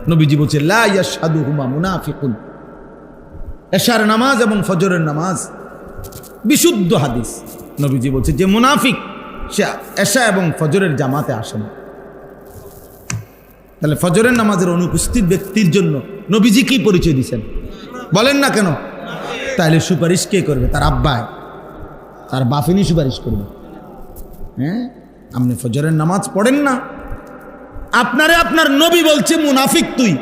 নবীজি বলছে লা ইয়াশহাদুহুমা মুনাফিকুন। এশার নামাজ এবং ফজরের নামাজ বিশুদ্ধ হাদিস। নবীজি বলছে যে মুনাফিক সে এশা এবং ফজরের জামাতে আসে না। তাহলে ফজরের নামাজের অনুপস্থিত ব্যক্তির জন্য নবীজি কি পরিচয় দিচ্ছেন বলেন না কেন? তাহলে সুপারিশ কে করবে? তার আব্বায়, তার বাফিনি সুপারিশ করবে। হ্যাঁ, আপনি ফজরের নামাজ পড়েন না, আপনারে আপনার নবী বলছে মুনাফিক তুই,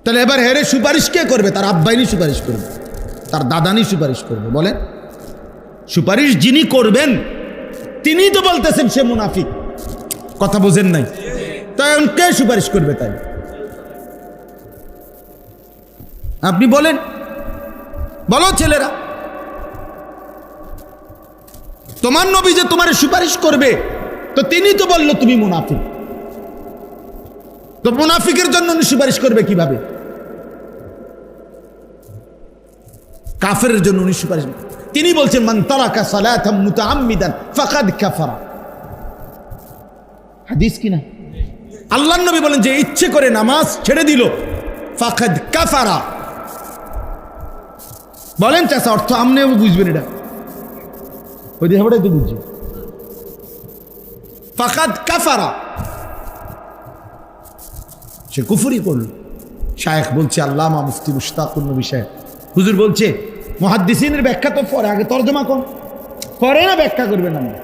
তাহলে এবার হেরে সুপারিশ কে করবে? তার আব্বাইনি সুপারিশ করবে, তার দাদানি সুপারিশ করবে। বলেন, সুপারিশ যিনি করবেন তিনি তো বলতেছেন সে মুনাফিক। কথা বোঝেন নাই? তাই কে সুপারিশ করবে? তাই আপনি বলেন, বলো ছেলেরা, তোমার নবী যে তোমার সুপারিশ করবে তো তিনি তো বললো তুমি মুনাফিক, তো মুনাফিকের জন্য উনি সুপারিশ করবে কিভাবে? কাফেরের জন্য উনি সুপারিশ, তিনি বলছেন মান তারাকা সালাতাম মুতাআম্মিদান ফাকাদ কাফারা। হাদিস কিনা? আল্লাহর নবী বলেন যে ইচ্ছে করে নামাজ ছেড়ে দিল ফাকাদ কাফারা। বলেন চাচা, অর্থ আমনেও বুঝবেন এটা, ওই দেহটাই তো বুঝছি। ফাকাদ কাফারা, সে কুফরি করল। শায়েখ বলছে, আল্লামা মুফতি মুশতাকুর নবী সাহেব হুজুর বলছে মুহাদ্দিসিনের ব্যাখ্যা তো পরে, আগে তরজমা কোন পরে না ব্যাখ্যা করবেন। আমরা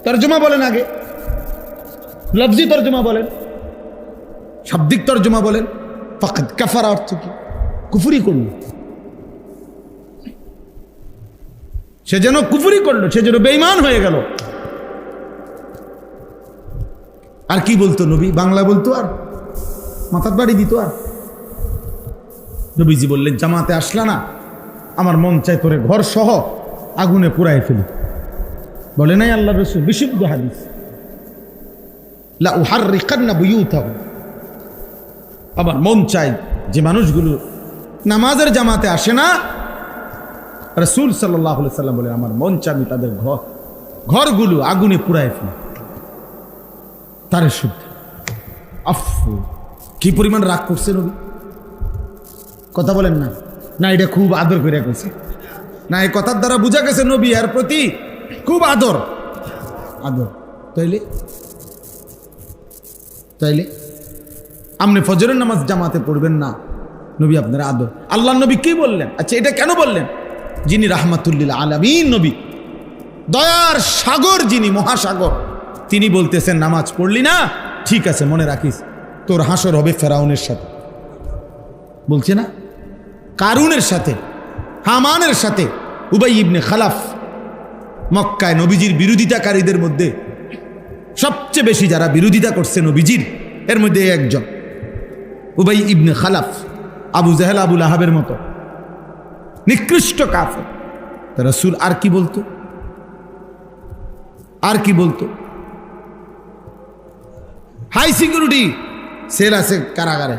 তরজমা বলেন, আগে লফজি তরজমা বলেন, শাব্দিক তরজমা বলেন। ফাকাদ কাফারা অর্থ কি? কুফরি করল। সে যেন কুফরি করলো, সে যেন বেঈমান হয়ে গেল। আর কি বলতো নবী? বাংলা বলতো আর মাথার বাড়ি দিত। আর নবীজি বললেন জামাতে আসলা না, আমার মন চাই তোরে ঘর সহ আগুনে পুরাই ফেলি। বলে নাই আল্লাহ রাসূল? বিশুদ্ধ হাদিস, লা উহাররিকান্না বুয়ুতাহুম। আমার মন চাই যে মানুষগুলো নামাজের জামাতে আসে না, রাসূল সাল্লাল্লাহু আলাইহি সাল্লাম বলেন আমার মন চাই আমি তাদের ঘরগুলো আগুনে পুরাই ফেলি। তারে শুদ্ধ আফু, কি পরিমাণ রাগ করছে নবী! কথা বলেন না, না এটা খুব আদর করে করছে না, এই কথার দ্বারা বোঝা গেছে নবী এর প্রতি খুব আদর। আদর তাইলে তাইলে আপনি ফজরের নামাজ জামাতে পড়বেন না, নবী আপনার আদর। আল্লাহ নবী কি বললেন? আচ্ছা, এটা কেন বললেন? যিনি রাহমাতুল্লিল আলামিন নবী, দয়ার সাগর, যিনি মহাসাগর, তিনি বলতেছেন নামাজ পড়লি না, ঠিক আছে, মনে রাখিস তোর হাসর হবে ফেরাউনের সাথে। বলছে না, কারুনের সাথে, হামানের সাথে। উবাই ইবনে খালাফ মক্কায় নবীজির বিরোধিতাকারীদের মধ্যে সবচেয়ে বেশি যারা বিরোধিতা করছে নবীজির, এর মধ্যে একজন উবাই ইবনে খালাফ, আবু জাহেল আবুল আহাবের মতো নিকৃষ্ট কাফের। রাসূল আর কি বলতো? আর কি বলতো? হাই সিকিউরিটি সেল আছে কারাগারে,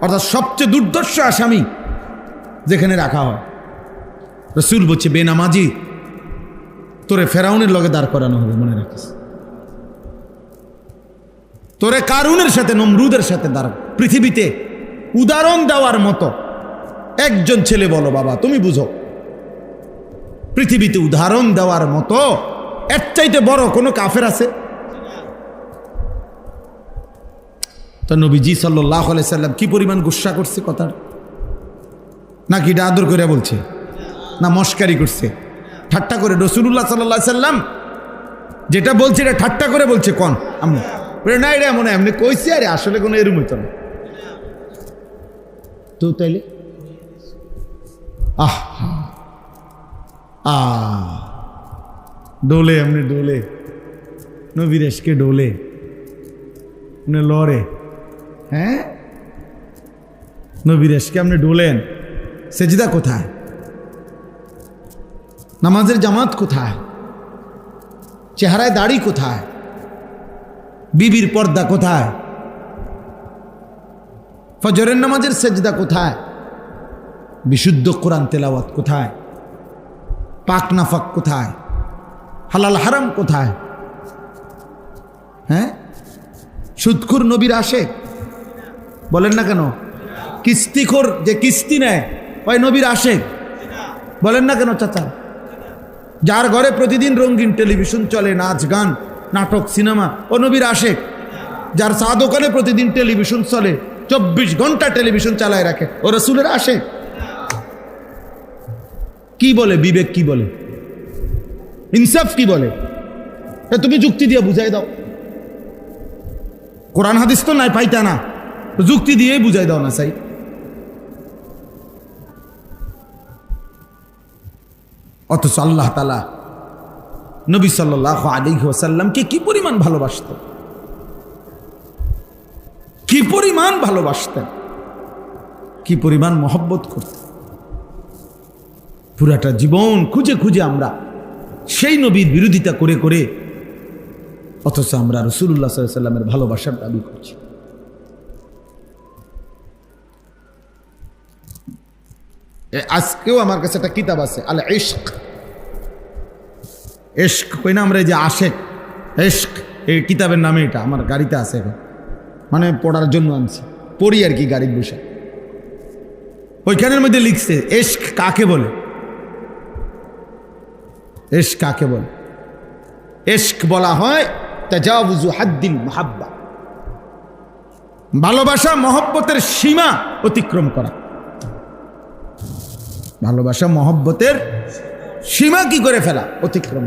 অর্থাৎ সবচেয়ে দুর্ধর্ষ আসামি যেখানে রাখা হয়। রাসূল বলছে বেনামাজি তোরে ফেরাউনের লগে দাঁড় করানো হবে, মনে রাখিস। তোরে কারুনের সাথে, নমরুদের সাথে দাঁড়। পৃথিবীতে উদাহরণ দেওয়ার মতো একজন ছেলে বলো বাবা, তুমি বুঝো, পৃথিবীতে উদাহরণ দেওয়ার মতো এর চাইতে বড় কোনো কাফের আছে? তো নবীজি সাল্লাল্লাহু আলাইহি সাল্লাম কি পরিমাণ গুসা করছে কথার, নাকি এটা আদর করে বলছে, না মস্কারি করছে, ঠাট্টা করে? রাসূলুল্লাহ সাল্লাল্লাহু আলাইহি সাল্লাম যেটা বলছে এটা ঠাট্টা করে বলছে কোন? আমি না, এটা মনে এমনি কইছি, আরে আসলে কোনো এরম হইতো না তো। তাইলে ডোলে, এমনি ডোলে, নবীর এসকে ডোলে, লড়ে। হ্যাঁ, নবীর এসকে আপনি ডোলেন, সেজদা কোথায়? নামাজের জামাত কোথায়? চেহারায় দাড়ি কোথায়? বিবির পর্দা কোথায়? ফজরের নামাজের সেজদা কোথায়? বিশুদ্ধ কোরআন তেলাওয়াত কোথায়? পাক নাফাক কোথায়? হালাল হারাম কোথায়? হ্যাঁ, সুদখোর নবীর আশেক? বলেন না কেন? কিস্তিখোর যে কিস্তি নেয় ওই নবীর আশেক? বলেন না কেন চাচা? যার ঘরে প্রতিদিন রঙিন টেলিভিশন চলে, নাচ গান নাটক সিনেমা, ও নবীর আশেক? যার চা দোকানে প্রতিদিন টেলিভিশন চলে, 24 ঘন্টা টেলিভিশন চালায় রাখে, ও রাসূলের আশেক? কি বলে বিবেক, কি বলে ইনসাফ, কি বলে? তুমি যুক্তি দিয়ে বুঝাই দাও। কোরআন হাদিস তো নাই পাইতা না, যুক্তি দিয়েই বুঝাই দাও না চাই। অথচ আল্লাহ তাআলা নবী সাল্লাল্লাহু আলাইহি ওয়াসাল্লামকে কি পরিমাণ ভালোবাসতেন, কি পরিমাণ ভালোবাসতেন, কি পরিমাণ মহব্বত করতেন। পুরাটা জীবন খুঁজে খুঁজে আমরা সেই নবীর বিরোধিতা করে করে, অথচ আমরা রাসূলুল্লাহ সাল্লাল্লাহু আলাইহি ওয়াসাল্লামের ভালোবাসার দাবি করছি। আজকেও আমার কাছে একটা কিতাব আছে, আল ইশক। ইশক কই না আমরা, এই যে আশেক, ইশক, এই কিতাবের নামে এটা আমার গাড়িতে আছে এখন, মানে পড়ার জন্য আনছি, পড়ি আর কি গাড়ির বসে। ওইখানের মধ্যে লিখছে ইশক কাকে বলে, ইশক কাকে বলে। ইশক বলা হয় তাজাউযু হাদ্দিল মুহাব্বা, ভালোবাসা মহব্বতের সীমা অতিক্রম করা। ভালোবাসা মহব্বতের সীমা কি করে ফেলা, অতিক্রম।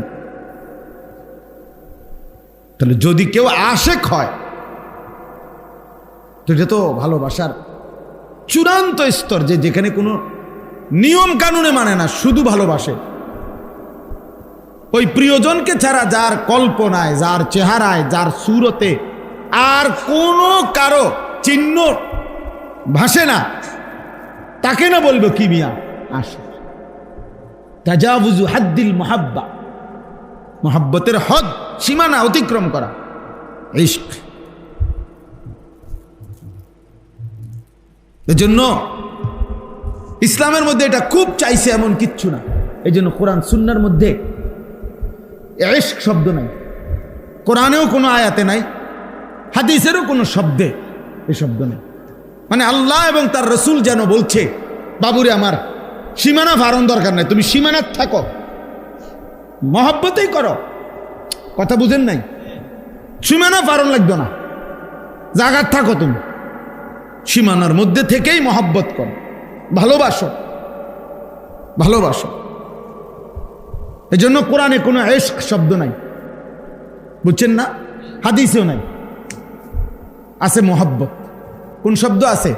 তাহলে যদি কেউ আশেক হয় তো এটা তো ভালোবাসার চূড়ান্ত স্তর, যে যেখানে কোনো নিয়ম কানুনে মানে না, শুধু ভালোবাসে। ওই প্রিয়জনকে ছাড়া যার কল্পনায়, যার চেহারায়, যার সুরতে আর কোনো কারো চিহ্ন ভাসে না, তাকে না বলবো কি মিয়া আশিক। তাজাউযু হাদ্দিল মুহাব্বা, মহব্বতের হদ, সীমানা অতিক্রম করা, ইশক। এজন্য ইসলামের মধ্যে এটা খুব চাইছে এমন কিচ্ছু না। এই জন্য কোরআন সুন্নাহর মধ্যে ইশক শব্দ নাই, কোরআনেও কোনো আয়াতে নাই, হাদিসেরও কোনো শব্দে এই শব্দ নেই। মানে আল্লাহ এবং তার রসুল যেন বলছে, বাবুরে আমার সীমানা ফারণ দরকার নাই, তুমি সীমানাত থাকো, মহব্বতেই করো। কথা বুঝেন নাই? সীমানা ফারণ লাগবে না, জাগাত থাকো, তুমি সীমানার মধ্যে থেকেই মহব্বত করো, ভালোবাসো, ভালোবাসো। এজন্য কোরআনে কোনো ইশক শব্দ নাই, বুঝছেন না? হাদিসেও নাই, আছে মহব্বত। কোন শব্দ আছে?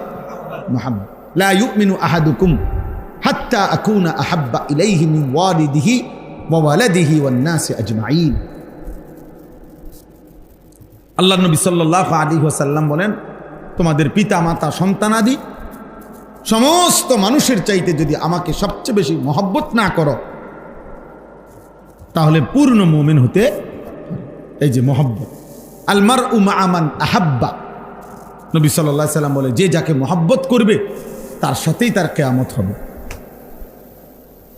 মহব্বত। লা ইউমিনু আহাদুকুম হাত্তা আকুনা আহাব্বা ইলাইহি মিন ওয়ালিদিহি ওয়া ওয়ালাদিহি ওয়ান নাসি আজমাইন। আল্লাহ নবী সাল্লাল্লাহু আলাইহি ওয়াসাল্লাম বলেন, তোমাদের পিতা মাতা সন্তানাদি সমস্ত মানুষের চাইতে যদি আমাকে সবচেয়ে বেশি মহব্বত না করো, তাহলে পূর্ণ মুমিন হতে। এই যে মহব্বত, আল মারউ মা'a মান আহাব্বা, নবী সাল্লাল্লাহু আলাইহি সাল্লাম বলে, যে যাকে মহব্বত করবে তার সাথেই তার কিয়ামত হবে,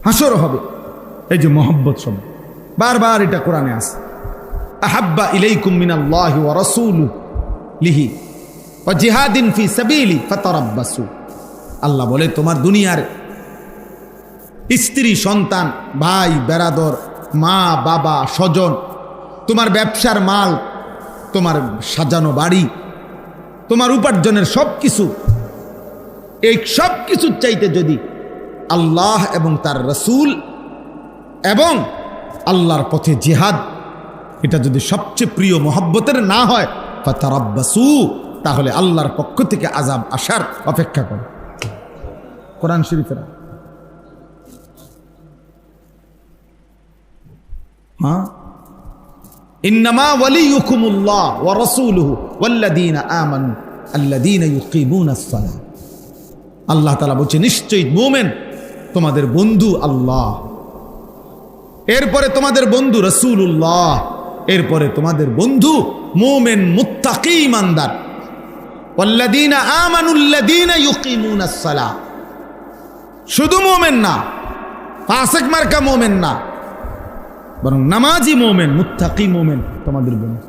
হাসর হবে। এই যে মহব্বত শব্দ বারবার এটা কোরআনে আছে। আহাব্বা ইলাইকুম মিনাল্লাহি ওয়া রাসূলিহি ওয়া জিহাদিন ফি সাবিলি ফাতারাব্বাসু। আল্লাহ বলে, তোমার দুনিয়ার স্ত্রী, সন্তান, ভাই, বেরাদর, মা, বাবা, স্বজন, তোমার ব্যবসার মাল, তোমার সাজানো বাড়ি, তোমার উপার্জনের সব কিছু, এই সব কিছুর চাইতে যদি আল্লাহ এবং তার রসুল এবং আল্লাহর পথে জিহাদ, এটা যদি সবচেয়ে প্রিয় মহব্বতের না হয়, ফাতারাব্বাসু, তাহলে আল্লাহর পক্ষ থেকে আযাব আসার অপেক্ষা করো। কোরআন শরীফের ইন্নামা ওয়ালিয়ুকুমুল্লাহ ওয়া রাসূলুহু ওয়াল্লাযীনা আমানু আল্লাযীনা ইউকিমুনাস সালাহ। আল্লাহ তাআলা বলছে, নিশ্চয়ই মুমিন তোমাদের বন্ধু আল্লাহ, এরপরে তোমাদের বন্ধু রাসূলুল্লাহ, এরপরে তোমাদের বন্ধু মুমিন মুত্তাকি ঈমানদার। ওয়াল্লাযীনা আমানু আল্লাযীনা ইউকিমুনাস সালাহ, শুধু মুমিন না, ফাসিক মার্কা মুমিন না, বরং নামাজি মুমিন, মুত্তাকি মুমিন তোমাদের বন্ধু।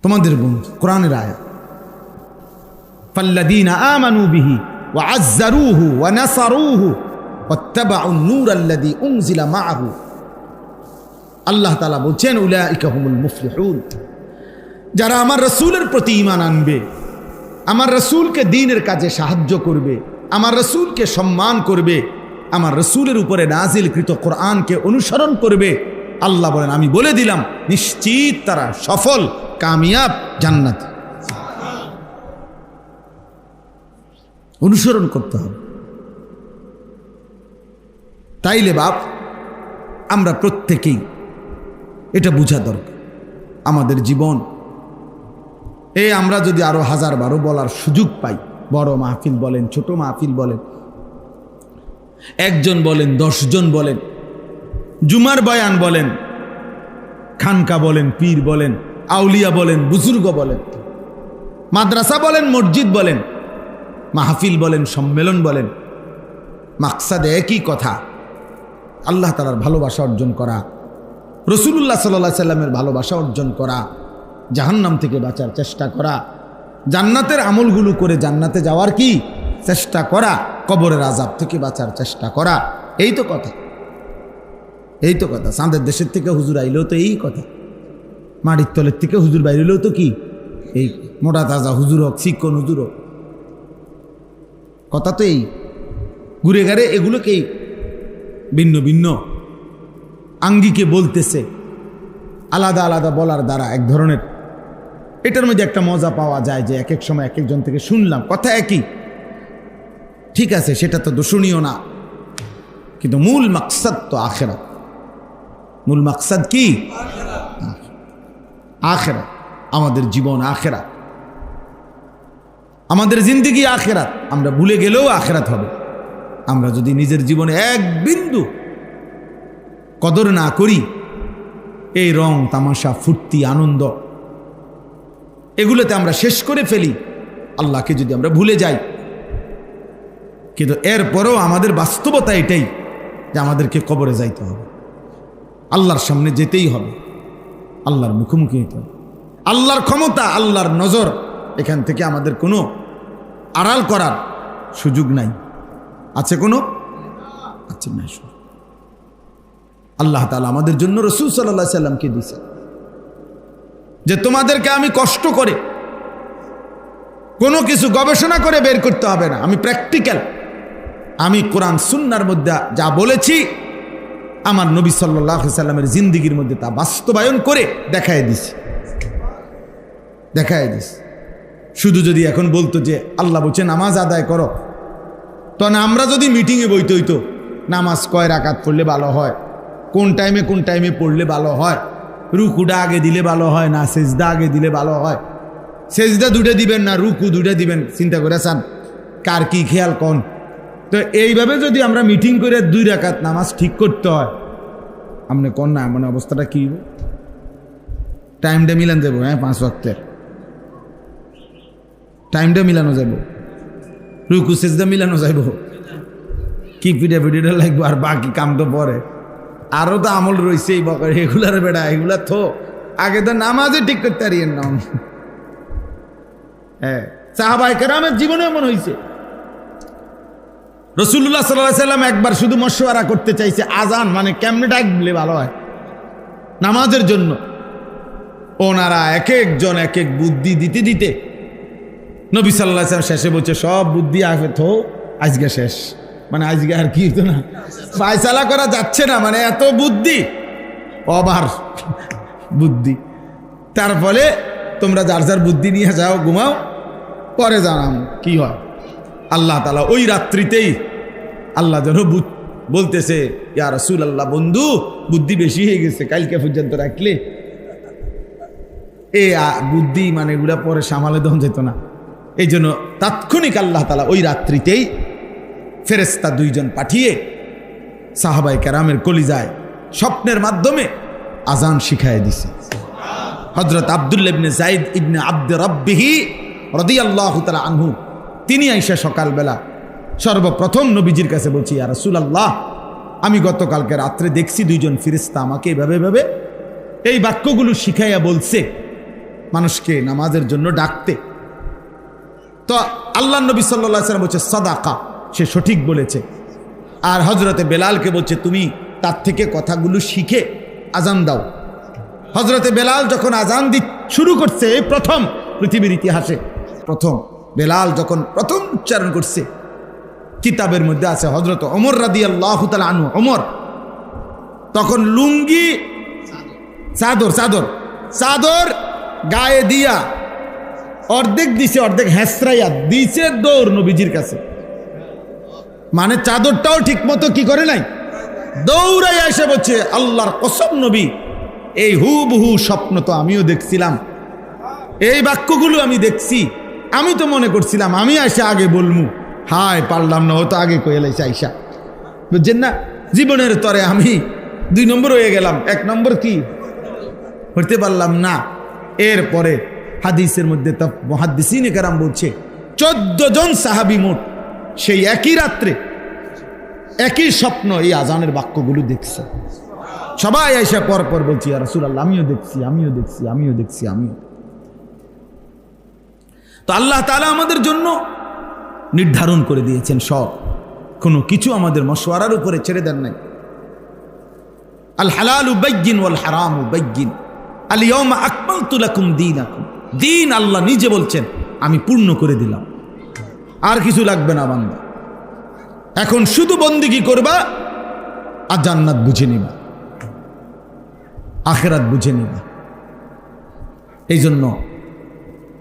তোমাদের বন্ধু, কোরআনের আয়াত। ফাল্লাযীনা আমানু বিহি ওয়া আযযারুহু ওয়া নাসারুহু ওয়াত্তাবাউন নূরাল্লাযী উনজিলা মাআহু। আল্লাহ তাআলা বলছেন, উলাইকা হুমুল মুফলিহুন, যারা আমার রাসূলের প্রতি ঈমান আনবে, আমার রাসূলকে দ্বীনের কাজে সাহায্য করবে, আমার রাসূলকে সম্মান করবে, আমার রাসূলের উপরে নাজিলকৃত কোরআনকে অনুসরণ করবে, আল্লাহ বলেন আমি বলে দিলাম নিশ্চিত তারা সফল, কামিয়াব, জান্নাত। অনুসরণ করতে হবে। তাইলে বাপ আমরা প্রত্যেকেই এটা বুঝা দরকার। আমাদের জীবন আমরা যদি আরো 1000-12 বলার সুযোগ পাই, বড় মাহফিল বলেন, ছোট মাহফিল বলেন, 1 জন বলেন, 10 জন বলেন, জুমার বয়ান বলেন, খানকা বলেন, পীর বলেন, আউলিয়া বলেন, বুজুর্গ বলেন, মাদ্রাসা বলেন, মসজিদ বলেন, মাহফিল বলেন, সম্মেলন বলেন, মাকসাদ একই কথা, আল্লাহ তাআলার ভালোবাসা অর্জন করা, রাসূলুল্লাহ সাল্লাল্লাহু আলাইহি সাল্লামের ভালোবাসা অর্জন করা, জাহান্নাম থেকে বাঁচার চেষ্টা করা, জান্নাতের আমলগুলো করে জান্নাতে যাওয়ার কি চেষ্টা করা, কবরের আযাব থেকে বাঁচার চেষ্টা করা। এই তো কথা, এই তো কথা। চাঁদের দেশের থেকে হুজুর আইলেও তো এই কথা, মাটির তলের থেকে হুজুর বাইরেলেও তো কি এই মোটা তাজা হুজুর হোক, শিক্ষণ হুজুর হোক, কথা তো এই। ঘুরে ঘাড়ে এগুলোকেই ভিন্ন ভিন্ন আঙ্গিকে বলতেছে, আলাদা আলাদা বলার দ্বারা এক ধরনের, এটার মধ্যে একটা মজা পাওয়া যায় যে এক এক সময় এক একজন থেকে শুনলাম কথা একই, ঠিক আছে, সেটা তো দোষণীয় না, কিন্তু মূল মাকসাদ তো আখিরাত। মূল মাকসাদ কি? আখিরাত। আমাদের জীবন আখিরাত, আমাদের জিন্দেগি আখিরাত। আমরা ভুলে গেলেও আখিরাত হবে। আমরা যদি নিজের জীবনে এক বিন্দু কদর না করি, এই রং তামাশা, ফুর্তি, আনন্দ, এগুলোতে আমরা শেষ করে ফেলি, আল্লাহকে যদি আমরা ভুলে যাই, কিন্তু এরপরেও আমাদের বাস্তবতা এটাই যে আমাদেরকে কবরে যাইতে হবে, আল্লাহর সামনে যেতেই হবে, আল্লাহর মুখোমুখি হতে হবে। আল্লাহর ক্ষমতা, আল্লাহর নজর, এখান থেকে আমাদের কোনো আড়াল করার সুযোগ নাই। আছে কোনো? আছে না। আল্লাহ তাআলা আমাদের জন্য রাসূল সাল্লাল্লাহু আলাইহি সাল্লামকে দিয়েছেন যে তোমাদেরকে আমি কষ্ট করে কোনো কিছু গবেষণা করে বের করতে হবে না, আমি প্র্যাকটিক্যাল, আমি কোরআন সুন্নাহর মধ্যে যা বলেছি আমার নবী সাল্লাল্লাহু আলাইহি সাল্লামের জিন্দেগির মধ্যে তা বাস্তবায়ন করে দেখায় দিছি। শুধু যদি এখন বলতো যে আল্লাহ বলছে নামাজ আদায় করো, তখন আমরা যদি মিটিংয়ে বইতে হইতো নামাজ কয় রাকাত পড়লে ভালো হয়, কোন টাইমে পড়লে ভালো হয়, রুকুটা আগে দিলে ভালো হয় না সেজদা আগে দিলে ভালো হয়, সেজদা দুটো দিবেন না রুকু দুটো দিবেন, চিন্তা করে চান কার কি খেয়াল কোন। তো এইভাবে যদি আমরা মিটিং করে 2 রাকাত নামাজ ঠিক করতে হয়, আপনি কোন না এমন অবস্থাটা কি টাইমটা মিলান যাবো? 5 ওয়াক্তের টাইমটা মিলানো যাব, রুকু সেজদা মিলানো যাইব, কি পিঠা লাগবে, আর বাকি কাম তো পরে, আরো তো আমল রয়েছে এই বকর, এগুলার বেড়া, এগুলা তো আগে তো নামাজে ঠিক করতে পারিয়েন না। হ্যাঁ, সাহাবায়ে কেরামের জীবনে এমন হয়েছে। রাসূলুল্লাহ সাল্লাল্লাহু আলাইহি সাল্লাম একবার শুধু মশওয়ারা করতে চাইছে, আজান মানে কেমনে ডাকলে ভালো হয় নামাজের জন্য। ওনারা এক একজন এক এক বুদ্ধি দিতে দিতে নবী সাল্লাল্লাহু আলাইহি ওয়াসাল্লাম শেষে বলছে সব বুদ্ধি আগে তো আজকে শেষ, মানে আজকে আর কি হতো না, ফায়সালা করা যাচ্ছে না, মানে এত বুদ্ধি, অবার বুদ্ধি। তার ফলে তোমরা যার যার বুদ্ধি নিয়ে যাও, ঘুমাও, পরে জানাম কি হয়। আল্লাহ তাআলা ওই রাত্রিতেই আল্লাহ যেন বলতেছে, ইয়া রাসূলুল্লাহ, বন্ধু বুদ্ধি বেশি হয়ে গেছে, কালকে পর্যন্ত রাখলে এ বুদ্ধি মানে এগুলা পরে সামালে দম যেত না। এই জন্য তাৎক্ষণিক আল্লাহ তাআলা ওই রাত্রিতেই ফেরেশতা 2 জন পাঠিয়ে সাহাবায়ে কেরামের কলিজায় স্বপ্নের মাধ্যমে আজান শিখায় দিছে। হযরত আব্দুল্লাহ ইবনে যায়েদ ইবনে আব্দ রাব্বিহি রাদিয়াল্লাহু তাআলা আনহু, তিনি আইসা সকালবেলা সর্বপ্রথম নবীজির কাছে বলছি, ইয়া রাসূলুল্লাহ, আমি গতকালকে রাত্রে দেখছি 2 জন ফেরেশতা আমাকে এভাবে এই বাক্যগুলো শিখাইয়া বলছে মানুষকে নামাজের জন্য ডাকতে। তো আল্লাহ নবী সাল্লাল্লাহু আলাইহি ওয়াসাল্লাম বলছে সাদাকা, সে সঠিক বলেছে। আর হজরতে বেলালকে বলছে তুমি তার থেকে কথাগুলো শিখে আজান দাও। হজরতে বেলাল যখন আজান শুরু করছে, প্রথম পৃথিবীর ইতিহাসে প্রথম বেলাল যখন প্রথম উচ্চারণ করছে, কিতাবের মধ্যে আছে হজরত ওমর রাদিয়াল্লাহু তাআলা আনহু, ওমর তখন লুঙ্গি চাদর চাদর চাদর গায়ে দিয়া অর্ধেক দিছে, অর্ধেক হেসরাইয়া দিছে দৌড় নবীজির কাছে। মানে চাদরটাও ঠিক মতো কি করে নাই, দৌড়াই এসে বলছে আল্লাহর কসম নবী, এই হুবহু স্বপ্ন তো আমিও দেখছিলাম, এই বাক্যগুলো আমি দেখছি, আমি তো মনে করছিলাম আমি আইসা আগে বলমু, হায় পারলাম না, ও তো আগে কইলাইছে আইসা। বুঝছেন না, জীবনের তরে আমি 2 নম্বর হয়ে গেলাম, 1 নম্বর কি হইতে পারলাম না। এরপরে হাদিসের মধ্যে তা মুহাদ্দিসিনে কেরাম বলছে 14 জন সাহাবী মোট সেই একই রাত্রে একই স্বপ্ন এই আজানের বাক্যগুলো দেখছে। সবাই আইসা পর পর বলছি ইয়া রাসূলুল্লাহ, আমিও দেখছি, আমিও দেখছি, আমিও দেখছি, আমিও। তো আল্লাহ তাআলা আমাদের জন্য নির্ধারণ করে দিয়েছেন সব, কোনো কিছু আমাদের মশওয়ারার উপরে ছেড়ে দেন নাই। আল হালালু বাইয়িন ওয়াল হারামু বাইয়িন, আল ইয়াউমা আকমালতু লাকুম দীনাকুম, দিন আল্লাহ নিজে বলছেন আমি পূর্ণ করে দিলাম, আর কিছু লাগবে না বান্দা। এখন শুধু বন্দেগী করবা আর জান্নাত বুঝে নিবা, আখিরাত বুঝে নিবা। এই জন্য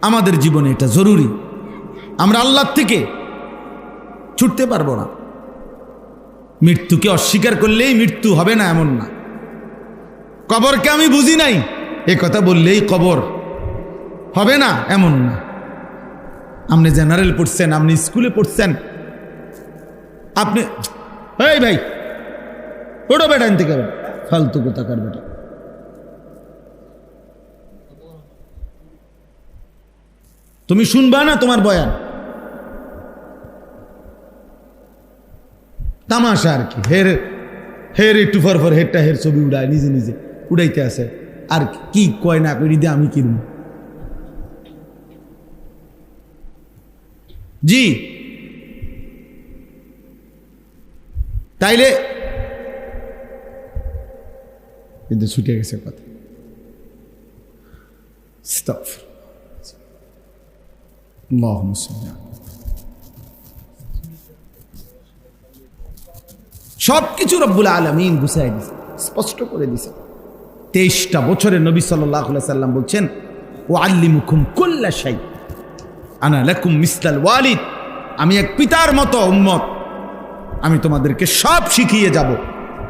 আমাদের জীবনে এটা জরুরি। আমরা আল্লাহর থেকে ছুটতে পারবো না। মৃত্যুকে অস্বীকার করলেই মৃত্যু হবে না এমন না। কবরকে আমি বুঝি নাই এ কথা বললেই কবর হবে না এমন না। আপনি জেনারেল পড়ছেন, আপনি স্কুলে পড়ছেন, আপনি এই ভাই ওটা বেটা আনতে গেলেন ফালতু কোথাকার বেটা। তুমি শুনবা না তোমার বয়ান, তামাশা আর কি। হের একটু ফর হেরটা হের ছবি উড়ায়, নিজে নিজে উড়াইতে আছে, আর কি কয় না করি দিয়ে আমি কিনব। জি তাইলে কিন্তু ছুটে গেছে কথা। সবকিছু রব্বুল আলামিন বুঝাই দিছে, স্পষ্ট করে দিছে। 23টা বছরে নবী সাল্লাল্লাহু আলাইহি সাল্লাম বলছেন ওয়াল্লিমুকুম কুল্লা শাই আনা লাকুম মিসলাল ওয়ালিদ, আমি এক পিতার মতো উম্মত, আমি তোমাদেরকে সব শিখিয়ে যাব,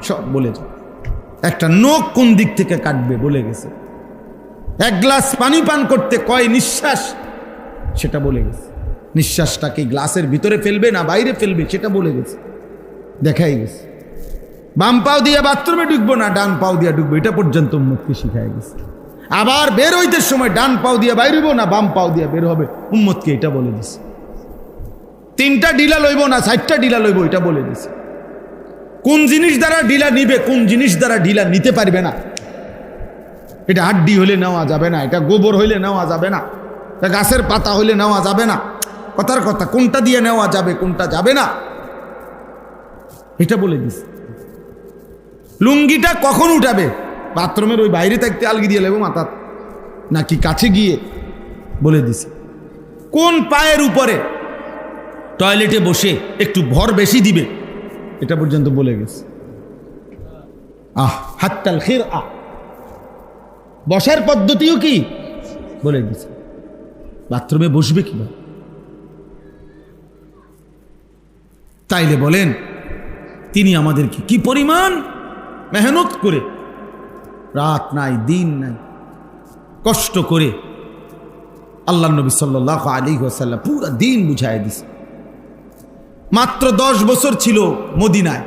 সব বলে যাব। একটা নখ কোন দিক থেকে কাটবে বলে গেছে, 1 গ্লাস পানি পান করতে কয় নিঃশ্বাস সেটা বলে গেছে, নিঃশ্বাসটাকে গ্লাসের ভিতরে ফেলবে না বাইরে ফেলবে সেটা বলে গেছে, দেখাই গেছে। বাম পাও দিয়ে বাথরুমে ঢুকবো না ডান পাও দিয়ে ঢুকবো, এটা পর্যন্ত উম্মতকে শিখাই গেছে। আবার বের হইতে সময় ডান পাও দিয়ে বাইর হইব না বাম পাও দিয়ে বের হবে, উম্মতকে এটা বলে দিছে। 3টা ডিলা লইব না 4টা ডিলা লইব, এটা বলে দিছে। কোন জিনিস দ্বারা ডিলা নিবে, কোন জিনিস দ্বারা ডিলা নিতে পারবে না, এটা হাড্ডি হইলে নেওয়া যাবে না, এটা গোবর হইলে নেওয়া যাবে না, এটা গাছের পাতা হইলে নেওয়া যাবে না। কথার কথা, কোনটা দিয়ে নেওয়া যাবে কোনটা যাবে না এটা বলে দিছে। লুঙ্গিটা কখন উঠাবে, বাথরুমের ওই বাইরে থাকতে আলগি দিয়ে লেবো মাথা নাকি কাছে গিয়ে বলে দিছে। কোন পায়ের উপরে টয়লেটে বসে একটু ভর বেশি দিবে এটা পর্যন্ত বলে গেছে। হাত্তাল খির বসার পদ্ধতিও কি বলে দিছে, বাথরুমে বসবে কিভাবে। তাইলে বলেন তিনি আমাদেরকে কি পরিমাণ মেহনত করে, রাত নাই দিন নাই কষ্ট করে আল্লাহ নবী সাল্লাল্লাহু আলাইহি ওয়াসাল্লাম পুরো দিন বুঝায় দিছে। মাত্র 10 বছর ছিল মদিনায়,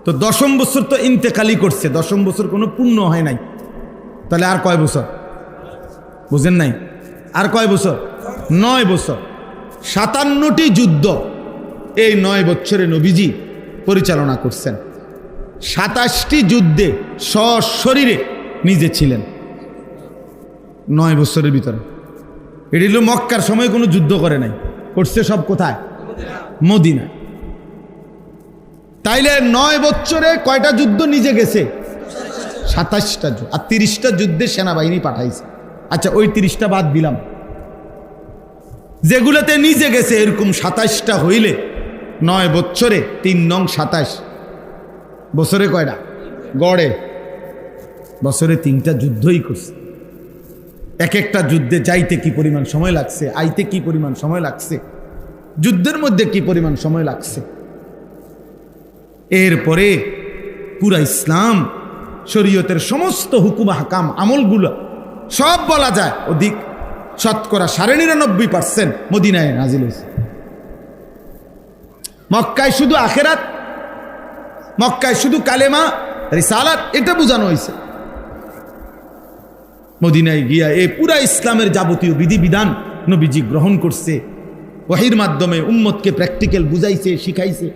তো 10ম বছর তো ইন্তেকালি করছে, 10ম বছর কোনো পূর্ণ হয় নাই। তাহলে আর কয় বছর বুঝেন নাই, আর কয় বছর, 9 বছর। 57টি যুদ্ধ এই 9 বছরে নবীজি পরিচালনা করছেন। 27টি যুদ্ধে সশরীরে নিজে ছিলেন। 9 বছরের ভিতরে। এটি হলো মক্কার সময় কোনো যুদ্ধ করে নাই, করছে সব কোথায়? মদিনা। তাইলে 9 বছরে কয়টা যুদ্ধ নিজে গেছে? 27টা যুদ্ধ, আর 30টা যুদ্ধে সেনাবাহিনী পাঠাইছে। আচ্ছা, ওই 30টা বাদ দিলাম, যেগুলোতে নিজে গেছে এরকম 27টা হইলে 9 বছরে 3 নং 27, বছরে কয়টা? গড়ে বছরে 3টা যুদ্ধই করছে। এক একটা যুদ্ধে যাইতে কি পরিমাণ সময় লাগছে, আইতে কি পরিমাণ সময় লাগছে, যুদ্ধের মধ্যে কি পরিমাণ সময় লাগছে। এরপরে পুরা ইসলাম শরীয়তের সমস্ত হুকুম হাকাম আমলগুলো সব বলা যায় অধিক শতকরা 99.5% মদিনায় নাজিল হয়েছে। মক্কায় শুধু আখেরাত, মক্কায় শুধু কালেমা রিসালাত, এটা বোঝানো হয়েছে। মদিনায় গিয়া এই পুরা ইসলামের যাবতীয় বিধিবিধান নবীজি গ্রহণ করছে, ওহীর মাধ্যমে উম্মতকে প্র্যাকটিক্যাল বুঝাইছে, শিখাইছে।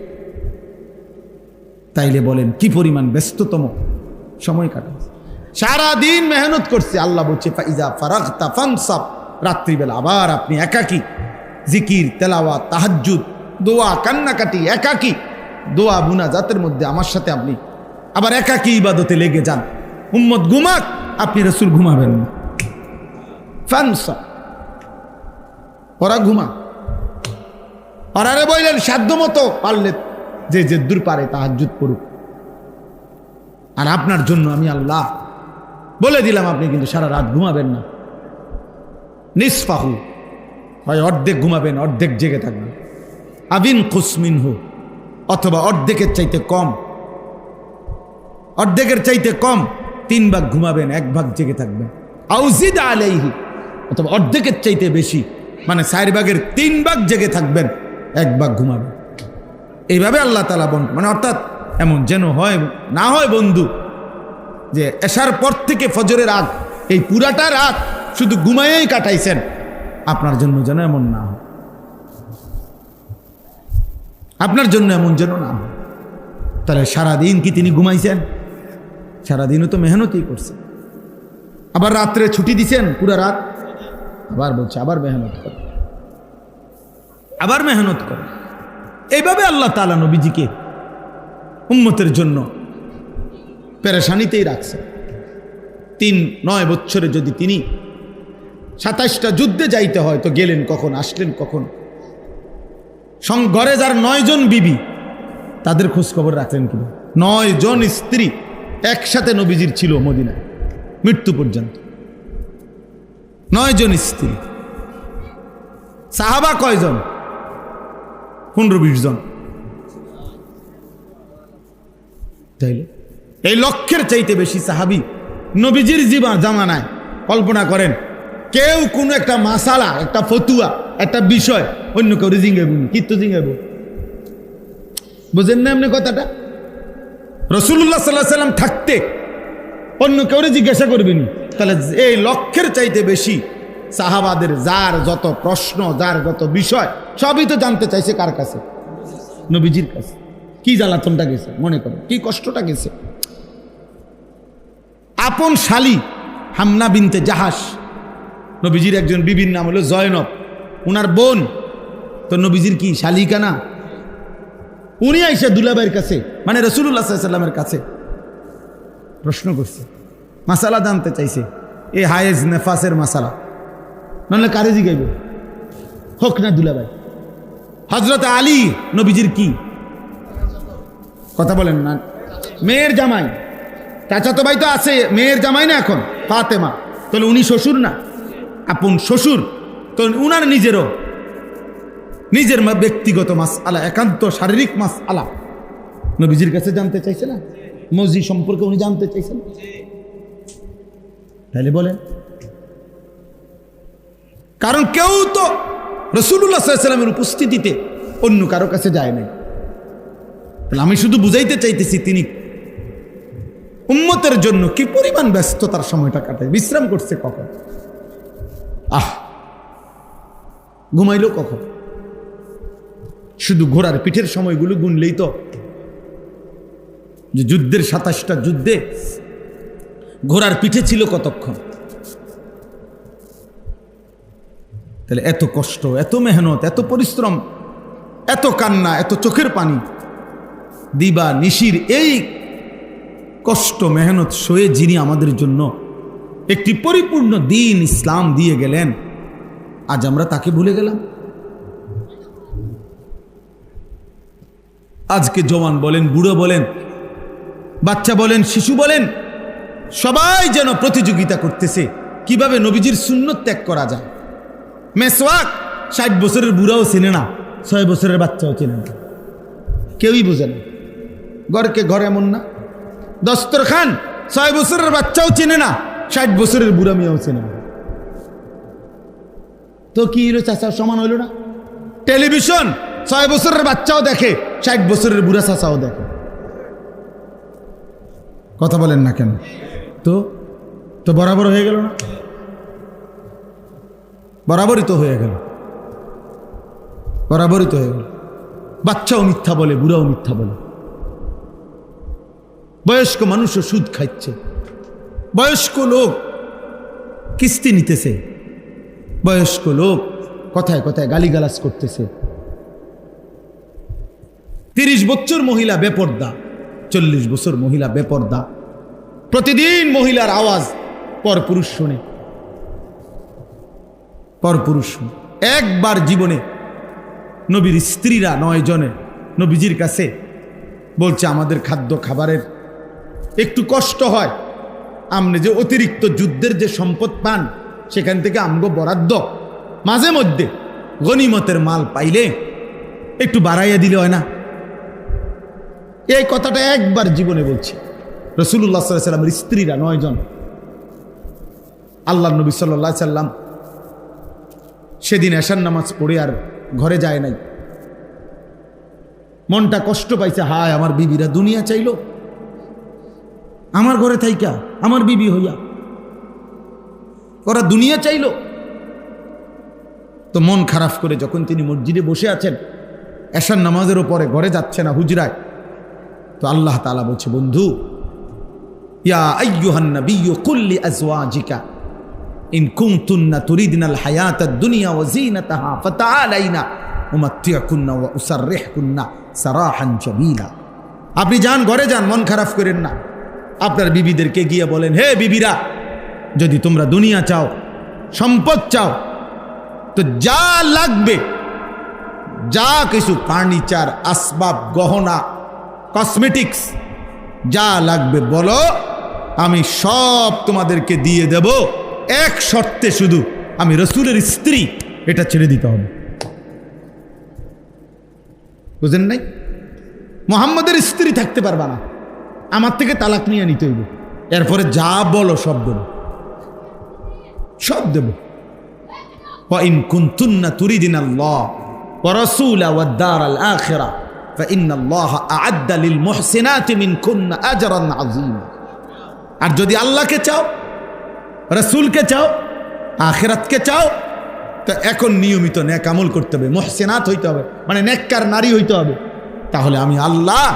তাইলে বলেন কি পরিমাণ ব্যস্ততম সময় কাটাইছে, সারাদিন মেহনত করছে। আল্লাহ বলছে ফাইজা ফারাগতা ফানসাব, রাত্রিবেলা আবার আপনি একাকী জিকির, তেলাওয়াত, তাহাজ্জুদ, দোয়া, কান্নাকাটি, একাকী দোয়া মুনাজাতের মধ্যে আমার সাথে আপনি আবার একাকী ইবাদতে লেগে যান। উম্মত ঘুমাক, আপনি রাসূল ঘুমাবেন না। ফানসাব, ওরা ঘুমা, ওরারে বললেন সাধ্য মতো পারলে যে দূর পারে তাহাজ্জুদ পড়ুক। আর আপনার জন্য আমি আল্লাহ বলে দিলাম, আপনি কিন্তু সারা রাত ঘুমাবেন না। নিসফাহু, হয় অর্ধেক ঘুমাবেন, অর্ধেক জেগে থাকবেন। আবিন কুসমিনহু, অথবা অর্ধেকের চাইতে কম, অর্ধেকের চাইতে কম 3 ভাগ ঘুমাবেন, 1 ভাগ জেগে থাকবেন। আউজিদ আলাইহি, অথবা অর্ধেকের চাইতে বেশি, মানে 4 ভাগের 3 ভাগ জেগে থাকবেন, 1 ভাগ ঘুমাবেন। এইভাবে আল্লাহ তাআলা মানে অর্থাৎ এমন যেন হয় না হয় বন্ধু, যে এশার পর থেকে ফজরের আগ এই পুরাটা রাত শুধু ঘুমায়েই কাটাইছেন, আপনার জন্য যেন এমন না হয়, আপনার জন্য এমন যেন না হয়। তাহলে সারাদিন কি তিনি ঘুমাইছেন? সারাদিনও তো মেহনতই করছেন। আবার রাত্রে ছুটি দিছেন পুরা রাত, আবার বলছে আবার মেহনত করে, আবার মেহনত করে। এইভাবে আল্লাহ তাআলা নবীজিকে উম্মতের জন্য পেরেশানিতেই রাখছে। 9 বছরে যদি তিনি 27টা যুদ্ধে যাইতে হয়, তো গেলেন কখন, আসলেন কখন? ঘরে যার 9 জন বিবি, তাদের খোঁজ খবর রাখলেন কিনা? 9 জন স্ত্রী একসাথে নবীজির ছিল মদিনায় মৃত্যু পর্যন্ত। 9 জন স্ত্রী। সাহাবা কয়জন? 15-20 জন। তাইলে এই লক্ষের চাইতে বেশি সাহাবী নবীজির জামানায়। কল্পনা করেন, কেউ কোনো একটা মাসালা, একটা ফতুয়া, একটা বিষয় অন্য কেউ জিঙ্গাইব, কিন্তু জিঙ্গাইব, বুঝেন না এমনি কথাটা? রাসূলুল্লাহ সাল্লাল্লাহু আলাইহি ওয়াসাল্লাম থাকতে অন্য কেউ জিজ্ঞাসা করবেনি। তাহলে এই লক্ষের চাইতে বেশি সাহাবাদের যার যত প্রশ্ন, যার যত বিষয়, সবই তো জানতে চাইছে কার কাছে? নবীজির কাছে। কি জ্বালাতনটা গেছে মনে করেন, কি কষ্টটা গেছে। আপন শালী হামনা বিনতে জাহাস, নবীজির একজন বিবির নাম হলো জয়নব, উনার বোন তো নবীজির কি শালিকা না? উনি আইসা দুলাভাইয়ের কাছে, মানে রাসূলুল্লাহ সাল্লাল্লাহু আলাইহি ওয়াসাল্লামের কাছে প্রশ্ন করছে, মাসালা জানতে চাইছে, এই হায়েজ নেফাসের মাসালা। নাহলে কারে জিগাইব? হোক না দুলাভাই। হযরত আলী নবীজির কি কথা বলেন না, মেয়ের জামাই, চাচাতো ভাই তো আছে, মেয়ের জামাই না এখন ফাতেমা, তাহলে উনি শ্বশুর না, আপন শ্বশুর। তো উনার নিজের ব্যক্তিগত মাসআলা, একান্ত শারীরিক মাসআলা নবীজির কাছে জানতে চাইছে না? মজি সম্পর্কে উনি জানতে চাইছেন। তাহলে বলেন, কারণ কেউ তো রাসূলুল্লাহ সাল্লাল্লাহু আলাইহি ওয়াসাল্লামের উপস্থিতিতে অন্য কারো কাছে যায় নাই। তাহলে আমি শুধু বুঝাইতে চাইতেছি তিনি উম্মতের জন্য কি পরিমাণ ব্যস্ততার সময়টা কাটায়। বিশ্রাম করছে কখন? ঘুমাইলো কখন? শুধু ঘোড়ার পিঠের সময়গুলো গুনলেই তো, যে যুদ্ধের 27টা যুদ্ধে ঘোড়ার পিঠে ছিল কতক্ষণ? তাহলে এত কষ্ট, এত মেহনত, এত পরিশ্রম, এত কান্না, এত চোখের পানি, দিবা নিশির এই কষ্ট মেহনত সয়ে যিনি আমাদের জন্য একটি পরিপূর্ণ দিন ইসলাম দিয়ে গেলেন, আজ আমরা তাকে ভুলে গেলাম। আজকে জওয়ান বলেন, বুড়ো বলেন, বাচ্চা বলেন, শিশু বলেন, সবাই যেন প্রতিযোগিতা করতেছে কিভাবে নবীজির সুন্নত ত্যাগ করা যায়। মেসওয়াক 60 বছরের বুড়াও চেনে না, 6 বছরের বাচ্চাও চেনে না, কেউই বোঝে না। ঘরকে ঘর এমন না, দস্তরখান 6 বছরের বাচ্চাও চেনে না, 60 বছরের বুড়া মেয়েও চেনে না। তো কি হলো চাচা, সমান হইল না? টেলিভিশন 6 বছরের বাচ্চাও দেখে, 60 বছরের বুড়া চাচাও দেখে। কথা বলেন না কেন? তো বরাবর হয়ে গেল না? বরাবরই তো হয়ে গেল, বরাবরই তো হয়ে গেল। বাচ্চাও মিথ্যা বলে, বুড়াও মিথ্যা বলে। বয়স্ক মানুষও সুদ খাচ্ছে, বয়স্ক লোক কিস্তি নিতেছে, বয়স্ক লোক কথায় কথায় গালিগালাজ করতেছে। 30 বছর মহিলা বেপর্দা, 40 বছর মহিলা বেপর্দা। প্রতিদিন মহিলার আওয়াজ পরপুরুষ শুনে, পরপুরুষ শুনে। একবার জীবনে নবীর স্ত্রীরা 9 জনে নবীজির কাছে বলছে, আমাদের খাদ্য খাবারের একটু কষ্ট হয়, আপনি যে অতিরিক্ত যুদ্ধের যে সম্পদ পান সেখান থেকে আমগো বরাদ্দ মাঝে মধ্যে গনিমতের মাল পাইলে একটু বাড়াইয়া দিলে হয় না? এই কথাটা একবার জীবনে বলছি। রাসূলুল্লাহ সাল্লাল্লাহু আলাইহি সাল্লামের স্ত্রীরা 9 জন, আল্লাহর নবী সাল্লাল্লাহু আলাইহি সাল্লাম সেদিন এশার নামাজ পড়ে আর ঘরে যায় নাই। মনটা কষ্ট পাইছে, হায় আমার বিবিরা দুনিয়া চাইলো, আমার ঘরে থাইকা আমার বিবি হইয়া ওরা দুনিয়া চাইলো। তো মন খারাপ করে যখন তিনি মসজিদে বসে আছেন, এশার নামাজের পরে ঘরে যাচ্ছে না, হুজরায়, তো আল্লাহ তাআলা বলছে, বন্ধু, ইয়া আইয়ুহান নাবিয়্যু কুল লিআজওয়াজিকা ইন কুনতুন্না তুরিদনাল হায়াতাদ দুনিয়া ওয়া যিনাতাহা ফাতাআলাইনা উমাত্তিউকুন্না ওয়া উসাররিহুকুন্না সারাহান জামিলা। আপনি যান, ঘরে যান, মন খারাপ করেন না। আপনার বিবিদেরকে গিয়ে বলেন, হে বিবিরা, যদি তোমরা দুনিয়া চাও, সম্পদ চাও, তো যা লাগবে, যা কিছু ফার্নিচার, আসবাব, গহনা, কসমেটিক্স যা লাগবে বলো, আমি সব তোমাদেরকে দিয়ে দেব, এক শর্তে, শুধু আমি রসুলের স্ত্রী, এটা ছেড়ে দিতে হবে। বুঝেন নাই? মুহাম্মদের স্ত্রী থাকতে পারবা না, আমার থেকে তালাক নিয়ে নিতে হইব, এরপরে যা বলো সব দেব, সব দেব। وَإِن كُنتُنَّ تُرِيدْنَ اللَّهَ وَرَسُولَهُ وَالدَّارَ الْآخِرَةَ فَإِنَّ اللَّهَ أَعَدَّ لِلْمُحْسِنَاتِ مِنكُنَّ أَجْرًا عَظِيمًا। আর যদি আল্লাহকে চাও, রাসূলকে চাও, আখিরাতকে চাও, তো এখন নিয়মিত নেক আমল করতে হবে, মুহসিনাত হইতে হবে, মানে নেককার নারী হইতে হবে। তাহলে আমি আল্লাহ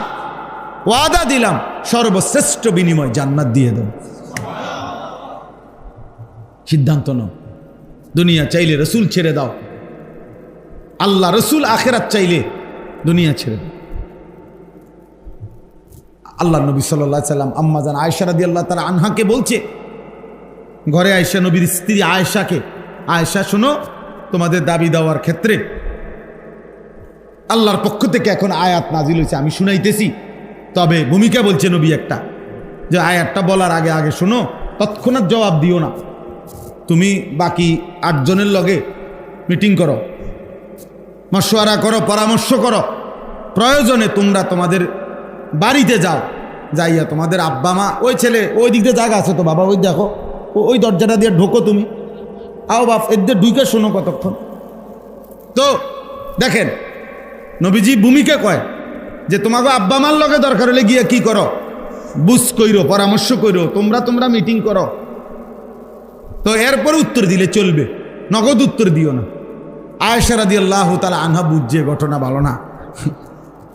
ওয়াদা দিলাম, সর্বশ্রেষ্ঠ বিনিময় জান্নাত দিয়ে দেব। সিদ্ধান্ত নাও, দুনিয়া চাইলে রসুল ছেড়ে দাও, আল্লাহ রসুল আখিরাত চাইলে দুনিয়া ছেড়ে দাও। আল্লাহ নবী সাল্লাল্লাহু আলাইহি সাল্লাম আম্মা জান আয়েশা রাদিয়াল্লাহু তাআলা আনহাকে বলছে, ঘরে আয়েশা, নবীর স্ত্রী আয়েশাকে, আয়েশা শোনো, তোমাদের দাবি দেওয়ার ক্ষেত্রে আল্লাহর পক্ষ থেকে এখন আয়াত নাজিল হয়েছে, আমি শুনাইতেছি, তবে ভূমিকা বলছে নবী একটা, যে আয়াতটা বলার আগে আগে শোনো, তৎক্ষণাৎ জবাব দিও না। তুমি বাকি 8 জনের লগে মিটিং করো, মশওয়ারা করো, পরামর্শ করো, প্রয়োজনে তোমরা তোমাদের বাড়িতে যাও, যাইয়া তোমাদের আব্বা মা, ওই ছেলে ওই দিক দিয়ে জায়গা আছে তো বাবা, ওই দেখো, ওই দরজাটা দিয়ে ঢোকো, তুমি আও বাপ, এদের ঢুকে শোনো কতক্ষণ। তো দেখেন নবীজি ভূমিকা কয় যে তোমাকে আব্বা মার লগে দরকার হলে গিয়া কি করো, বুঝ কইরো, পরামর্শ কইরো, তোমরা মিটিং করো। তো এরপরে উত্তর দিলে চলবে, নগদ উত্তর দিও না। আয়েশা রাদিয়াল্লাহু তাআলা আনহা বুঝছে ঘটনা ভালো না,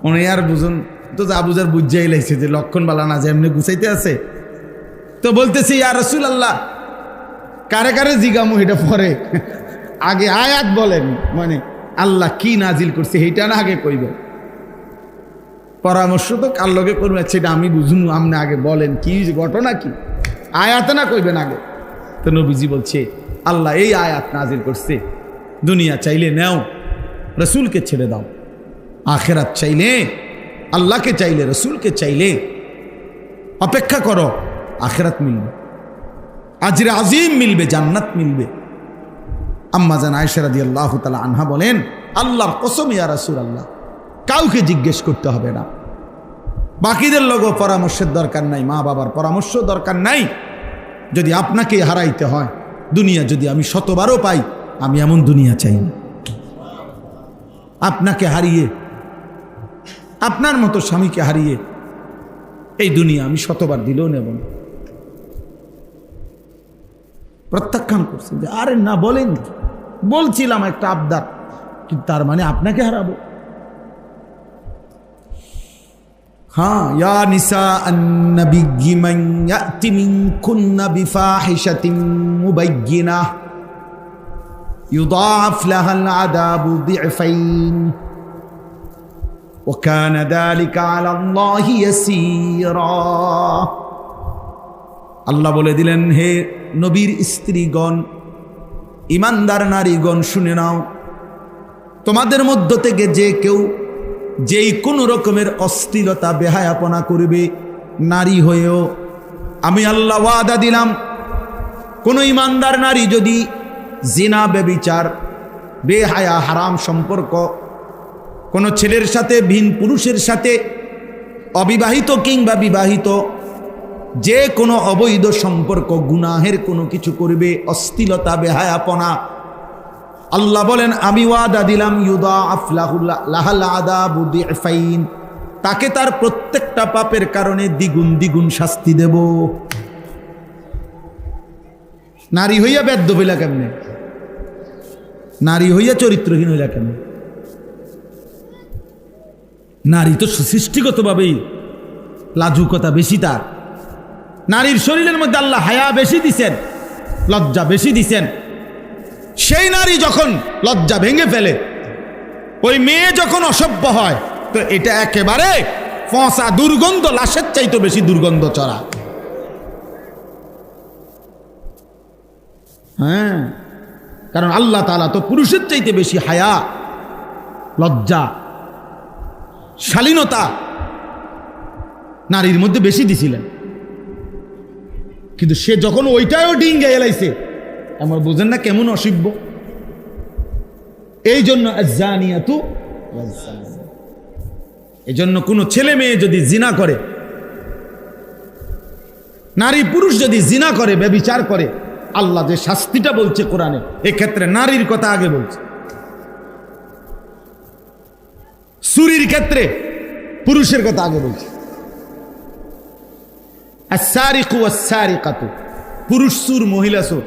উনি আর বুঝুন তো, যা বুঝার বুঝাই লাইছে যে লক্ষণ বালা না, যে এমনি গুছাইতে আছে। তো বলতেছি, ইয়া রাসূলুল্লাহ, কারে কারে জিগামু এটা পরে, আগে আয়াত বলেন, মানে আল্লাহ কি নাজিল করছে এইটা না আগে কইবেন। পরামর্শ তো কার লগে করবেন সেটা আমি বুঝুন, আপনি আগে বলেন কি ঘটনা কি, আয়াতে না কইবেন আগে। তো নবীজি বলছে আল্লাহ এই আয়াত নাজিল করছে, দুনিয়া চাইলে নেও, রসুলকে ছেড়ে দাও। আখেরাত চাইলে আল্লাহকে চাইলে, রসুলকে চাইলে অপেক্ষা করো, আখেরাত মিলবে, আজরে আজিম মিলবে, জান্নাত মিলবে। আম্মা জান আয়েশা রাদিয়াল্লাহু তাআলা আনহা বলেন, আল্লাহর কসম ইয়া রাসূলুল্লাহ, কাউকে জিজ্ঞেস করতে হবে না, বাকিদের লোকও পরামর্শের দরকার নাই, মা বাবার পরামর্শ দরকার নাই। যদি আপনাকে হারাইতে হয়, দুনিয়া যদি আমি শতবারও পাই, আমি এমন দুনিয়া চাই না। আপনাকে হারিয়ে, আপনার মতো স্বামীকে হারিয়ে এই দুনিয়া আমি শতবার দিলেও নেব না। প্রত্যাখ্যান করছে যে আরে না বলেন, বলছিলাম একটা আবদার, কিন্তু তার মানে আপনাকে হারাবো। হ্যাঁ, ইয়া নিসা আন-নবিয়্যি মান ইয়াতি মিনকুন্না বিফাহিশাতিন মুবায়্যিনাহ ইউদাআফ লাহাল আযাবু দি'ফাইন ওয়া কানা যালিকা আলা আল্লাহি ইয়াসীরা। আল্লাহ বলে দিলেন, হে নবীর স্ত্রীগণ, ইমানদার নারীগণ, শুনে নাও, তোমাদের মধ্য থেকে যে কেউ যেই কোনো রকমের অশ্লীলতা বেহায়াপনা করবে, নারী হয়েও আমি আল্লাহ ওয়াদা দিলাম, কোনো ইমানদার নারী যদি জিনা, ব্যভিচার, বেহায়া, হারাম সম্পর্ক, কোনো ছেলের সাথে, ভিন পুরুষের সাথে, অবিবাহিত কিংবা বিবাহিত, যে কোনো অবৈধ সম্পর্ক, গুনাহের কোনো কিছু করবে, অশ্লীলতা, বেহায়াপনা, আল্লাহ বলেন আমি ওয়াদা দিলাম, ইউদাআফ লাহাল আযাবু দি'ফাইন, তাকে তার প্রত্যেকটা পাপের কারণে দ্বিগুণ দ্বিগুণ শাস্তি দেব। নারী হইয়া বেদ্য হইলা কেমনে? নারী হইয়া চরিত্রহীন হইলা কেমনে? নারী তো সৃষ্টিগতভাবেই লাজুকতা বেশি, তার নারীর শরীরের মধ্যে আল্লাহ হায়া বেশি দিছেন, লজ্জা বেশি দিছেন। সেই নারী যখন লজ্জা ভেঙে ফেলে, ওই মেয়ে যখন অসভ্য হয়, তো এটা একেবারে ফসা দুর্গন্ধ, লাশের চাইতে বেশি দুর্গন্ধ চড়া। হ্যাঁ, কারণ আল্লাহ তাআলা তো পুরুষের চাইতে বেশি হায়া, লজ্জা, শালীনতা নারীর মধ্যে বেশি দিছিলেন। কিন্তু সে যখন ওইটাও ডিঙ্গে এলাইছে, আমার বুঝেন না কেমন অসভ্য। এই জন্য আয-যানিয়াতু ওয়াজ-যানি, এই জন্য কোনো ছেলে মেয়ে যদি জিনা করে, নারী পুরুষ যদি জিনা করে, ব্যভিচার করে, আল্লাহ যে শাস্তিটা বলছে কোরআনে, এক্ষেত্রে নারীর কথা আগে বলছে। চুরির ক্ষেত্রে পুরুষের কথা আগে বলছে। আস-সারিকু ওয়াস-সারিকাতু, পুরুষ চোর, মহিলা চোর।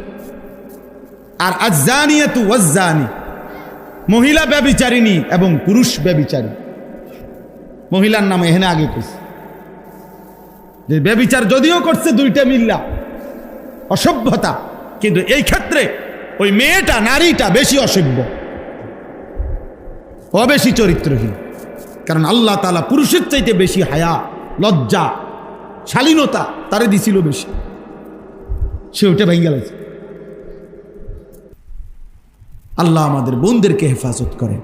আর আয-যানিয়াতু ওয়াজ-যানি, মহিলা ব্যভিচারিণী এবং পুরুষ ব্যভিচারী। মহিলার নাম এখানে আগে কইছে যে ব্যভিচার যদিও করছে দুইটা মিল্লা, অসভ্যতা, কিন্তু এই ক্ষেত্রে ওই মেয়েটা, নারীটা বেশি অসভ্য, ও বেশি চরিত্রহীন। কারণ আল্লাহ তাআলা পুরুষের চাইতে বেশি হায়া, লজ্জা, শালীনতা তারে দিছিল বেশি, সে ওটা ভেঙে গেছে। আল্লাহ আমাদের বোনদেরকে হেফাজত করেন,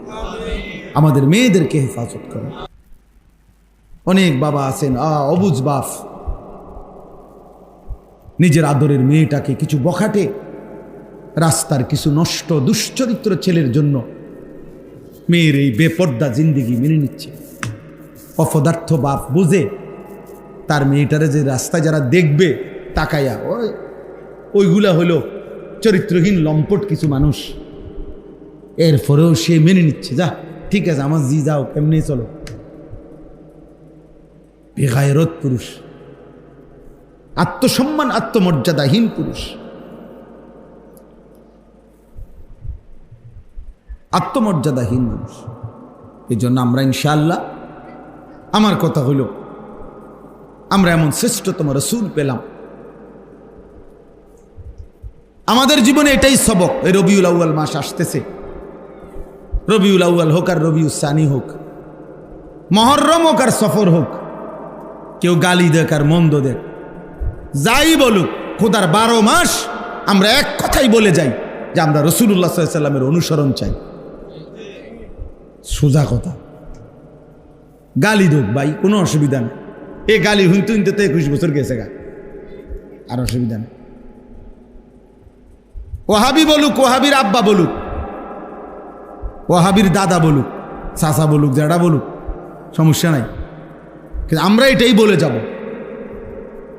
আমাদের মেয়েদেরকে হেফাজত করেন। অনেক বাবা আছেন অবুঝ বাপ, নিজের আদরের মেয়েটাকে কিছু বখাটে রাস্তার কিছু নষ্ট দুশ্চরিত্র ছেলের জন্য মেয়ের এই বেপর্দা জিন্দিগি মেনে নিচ্ছে। অপদার্থ বাপ বুঝে তার মেয়েটারে যে রাস্তায় যারা দেখবে তাকাইয়া, ওইগুলা হলো চরিত্রহীন লম্পট কিছু মানুষ, এরপরেও সে মেনে নিচ্ছে, যা ঠিক আছে, আমার জি যাও, কেমনি চলো। বেগায়রত পুরুষ, আত্মসম্মান, আত্মমর্যাদাহীন পুরুষ, আত্মমর্যাদাহীন মানুষ। এই জন্য আমরা ইনশাআল্লাহ, আমার কথা হইল, আমরা এমন শ্রেষ্ঠতম রাসূল পেলাম, আমাদের জীবনে এটাই সবক। এই রবিউল আউয়াল মাস আসতেছে, রবিউল আউয়াল হোক আর রবিউল সানি হোক, মহররম হোক আর সফর হোক, কেউ গালি দেখ আর মন্দ দেখ, যাই বলুক, খোদার 12 মাস আমরা এক কথাই বলে যাই যে আমরা রাসূলুল্লাহ সাল্লাল্লাহু আলাইহি ওয়াসাল্লামের অনুসরণ চাই। সোজা কথা। গালি দেখ ভাই, কোনো অসুবিধা নেই। এ গালি হুনতে হুনতে তো 21 বছর গেছে গা, আর অসুবিধা নেই। ওয়াহাবি বলুক, ওয়াহাবির আব্বা বলুক, ওয়াহাবির দাদা বলুক, চাচা বলুক, জ্যাঠা বলুক, সমস্যা নাই। কিন্তু আমরা এটাই বলে যাব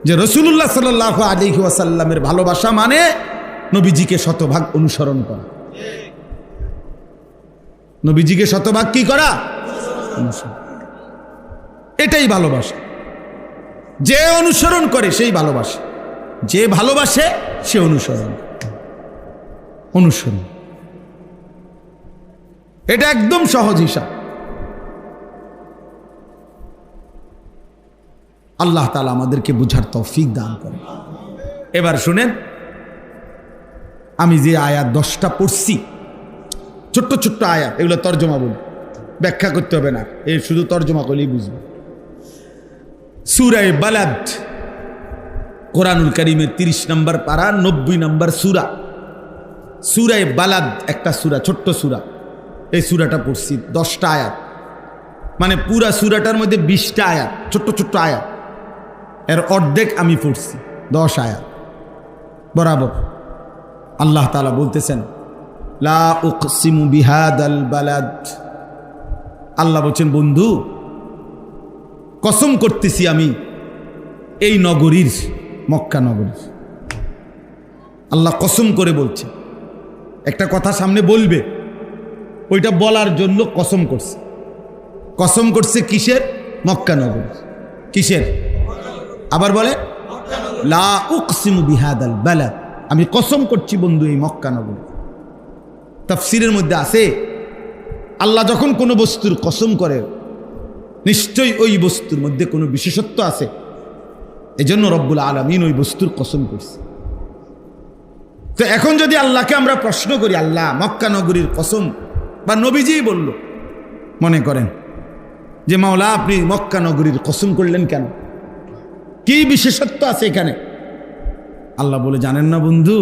যে রাসূলুল্লাহ সাল্লাল্লাহু আলাইহি ওয়াসাল্লামের ভালোবাসা মানে নবীজিকে শতভাগ অনুসরণ করা। নবীজিকে শতভাগ কি করা? অনুসরণ। এটাই ভালোবাসা। যে অনুসরণ করে সেই ভালোবাসে, যে ভালোবাসে সে অনুসরণ। অনুসরণ এটা একদম সহজ হিসাব। আল্লাহ তাআলা আমাদেরকে বুঝার তৌফিক দান করে। এবার শুনেন, আমি যে আয়াত 10টা পড়ছি, ছোট্ট ছোট্ট আয়াত, এগুলো তর্জমা বলি, ব্যাখ্যা করতে হবে না, এই শুধু তর্জমা করলেই বুঝবে। সূরা বালাদ, কোরআনুল কারীমের 30 নম্বর পারা, 90 নম্বর সূরা। সূরা বালাদ একটা সূরা, ছোট্ট সূরা। এই সূরাটা পড়ছি 10টা আয়াত, মানে পুরা সূরাটার মধ্যে 20টা আয়াত, ছোট্ট ছোট্ট আয়াত। এর অর্ধেক আমি পড়ছি, 10 আয়াত বরাবর। আল্লাহ তাআলা বলতেছেন, লা উকসিমু বিহাদাল বালাদ। আল্লাহ বলছেন, বন্ধু কসম করতেছি আমি এই নগরীর, মক্কা নগরীর। আল্লাহ কসম করে বলছে। একটা কথা সামনে বলবে, ওইটা বলার জন্য কসম করছে। কসম করছে কিসের? মক্কা নগরীর। কিসের? আবার বলে, লা উকসিমু বিহাদাল বালাদ, আমি কসম করছি বন্ধু এই মক্কা নগরী। তাফসীরের মধ্যে আছে, আল্লাহ যখন কোনো বস্তুর কসম করে নিশ্চয়ই ওই বস্তুর মধ্যে কোনো বিশেষত্ব আছে, এজন্য রব্বুল আলামিন ওই বস্তুর কসম করছে। তো এখন যদি আল্লাহকে আমরা প্রশ্ন করি, আল্লাহ মক্কা নগরীর কসম, বা নবীজিই বলল, মনে করেন যে মাওলা আপনি মক্কা নগরীর কসম করলেন কেন? কি বিশেষত্ব আছে এখানে? আল্লাহ বলে, জানেন না বন্ধু?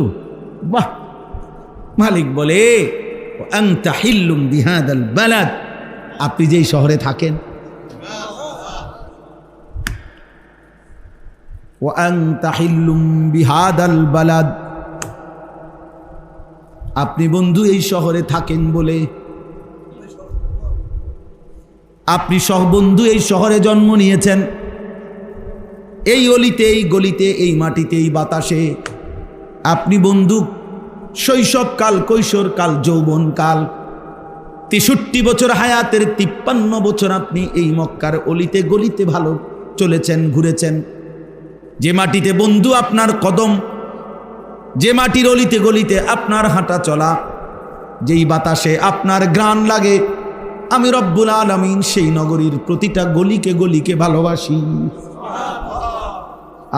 বাহ! মালিক বলে, আনতা হিল্লুম বিহাদাল বালাদ, আপনি যেই শহরে থাকেন, ওয়া আনতা হিল্লুম বিহাদাল বালাদ, আপনি বন্ধু এই শহরে থাকেন বলে, আপনি বন্ধু এই শহরে জন্ম নিয়েছেন, এই অলিতে, এই গলিতে, এই মাটিতে, এই বাতাসে। আপনি বন্ধু শৈশবকাল, কৈশোরকাল, যৌবনকাল, 63 বছর হায়াতের 53 বছর আপনি এই মক্কার অলিতে গলিতে ভালো চলেছেন, ঘুরেছেন। যে মাটিতে বন্ধু আপনার কদম, যে মাটির অলিতে গলিতে আপনার হাঁটা চলা, যেই বাতাসে আপনার ঘ্রাণ লাগে, আমি রব্বুল আলামিন সেই নগরীর প্রতিটা গলিকে গলিকে ভালোবাসি।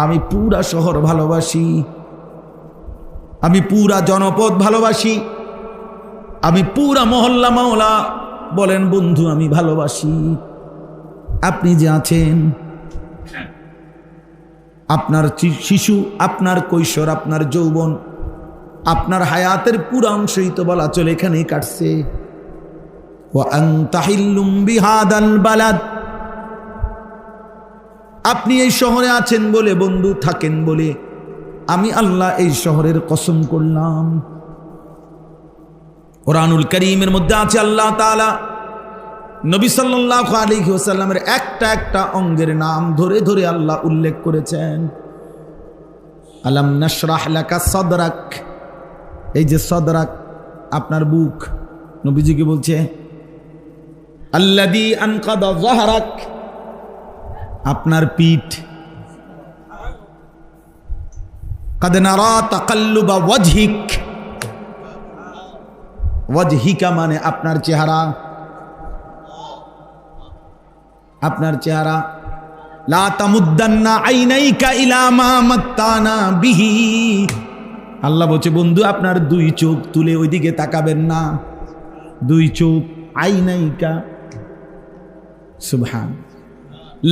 আমি পুরা শহর ভালোবাসি, আমি পুরা জনপদ ভালোবাসি, আমি পুরা মহল্লা মাওলা বলেন বন্ধু আমি ভালোবাসি। আপনি যে আছেন, আপনার শিশু, আপনার কৈশোর, আপনার যৌবন, আপনার হায়াতের পুরা অংশই তো বলা চলে এখানেই কাটছে। ওয়া আনতা হিল্লুম বিহাদাল বালাদ, আপনি এই শহরে আছেন বলে, বন্ধু থাকেন বলে, আমি আল্লাহ এই শহরের কসম করলাম। কোরআনুল কারীমের মধ্যে আছে আল্লাহ তাআলা নবী সাল্লাল্লাহু আলাইহি ওয়াসাল্লামের একটা একটা অঙ্গের নাম ধরে ধরে আল্লাহ উল্লেখ করেছেন। আলাম নাশরাহ লাকা সাদরাক, এই যে সাদরাক আপনার বুক, নবীজিকে বলছে আল্লাযী আনকাদা যাহরাক, আপনার পিঠ। কাদ নারা তাকাল্লুবা ওয়াজহিক, ওয়াজহিকা মানে আপনার চেহারা, আপনার চেহারা। লা তামুদ্দান্না আইনাইকা ইলা মা মাত্তানা বিহি আল্লাহ বলছে বন্ধু আপনার দুই চোখ তুলে ওইদিকে তাকাবেন না, দুই চোখ আইনাইকা। সুবহান।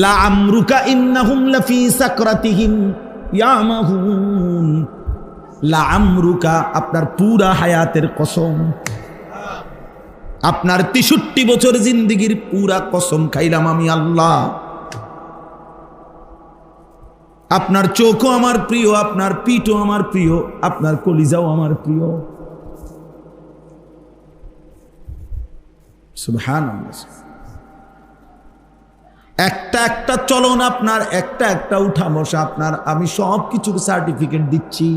লা আমরুকা ইন্নাহুম লাফি সাকরাতিহিম ইয়ামাহুন। লা আমরুকা, আপনার পুরা হায়াতের কসম, আপনার ৬৩ বছর জিন্দেগির পুরা কসম খাইলাম আমি আল্লাহ। আপনার চোখও আমার প্রিয়, আপনার পিঠও আমার প্রিয়, আপনার কলিজাও আমার প্রিয়। সুবহানাল্লাহ। একটা একটা চলন আপনার, একটা একটা উঠা বসা আপনার, আমি সব কিছুর সার্টিফিকেট দিচ্ছি।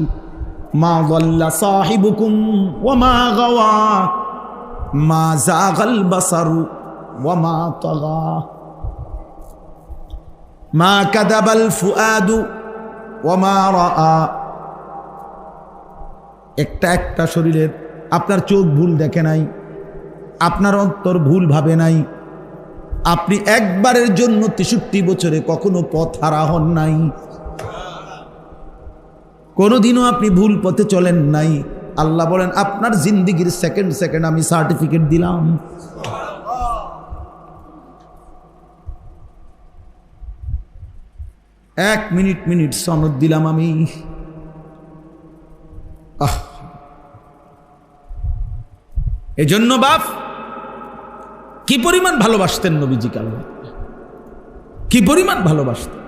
মা যাল্লা সাহিবুকুম ওয়া মা গাওয়া, মা যাগাল বাসারু ওয়া মা তাগা, মা কাযাবাল ফুআদু ওয়া মা রাআ। একটা একটা শরীরের, আপনার চোখ ভুল দেখে নাই, আপনার অন্তর ভুল ভাবে নাই, আপনি একবারের জন্য ৬৩ বছরে কখনো পথ হারা হন নাই, কোনোদিনও আপনি ভুল পথে চলেন নাই। আল্লাহ বলেন আপনার জিন্দেগির সেকেন্ড সেকেন্ড আমি সার্টিফিকেট দিলাম। এক মিনিট মিনিট সনদ দিলাম আমি। এজন্য বাপ কি পরিমাণ ভালোবাসতেন নবীজিকে, আল্লাহ কি পরিমাণ ভালোবাসতেন।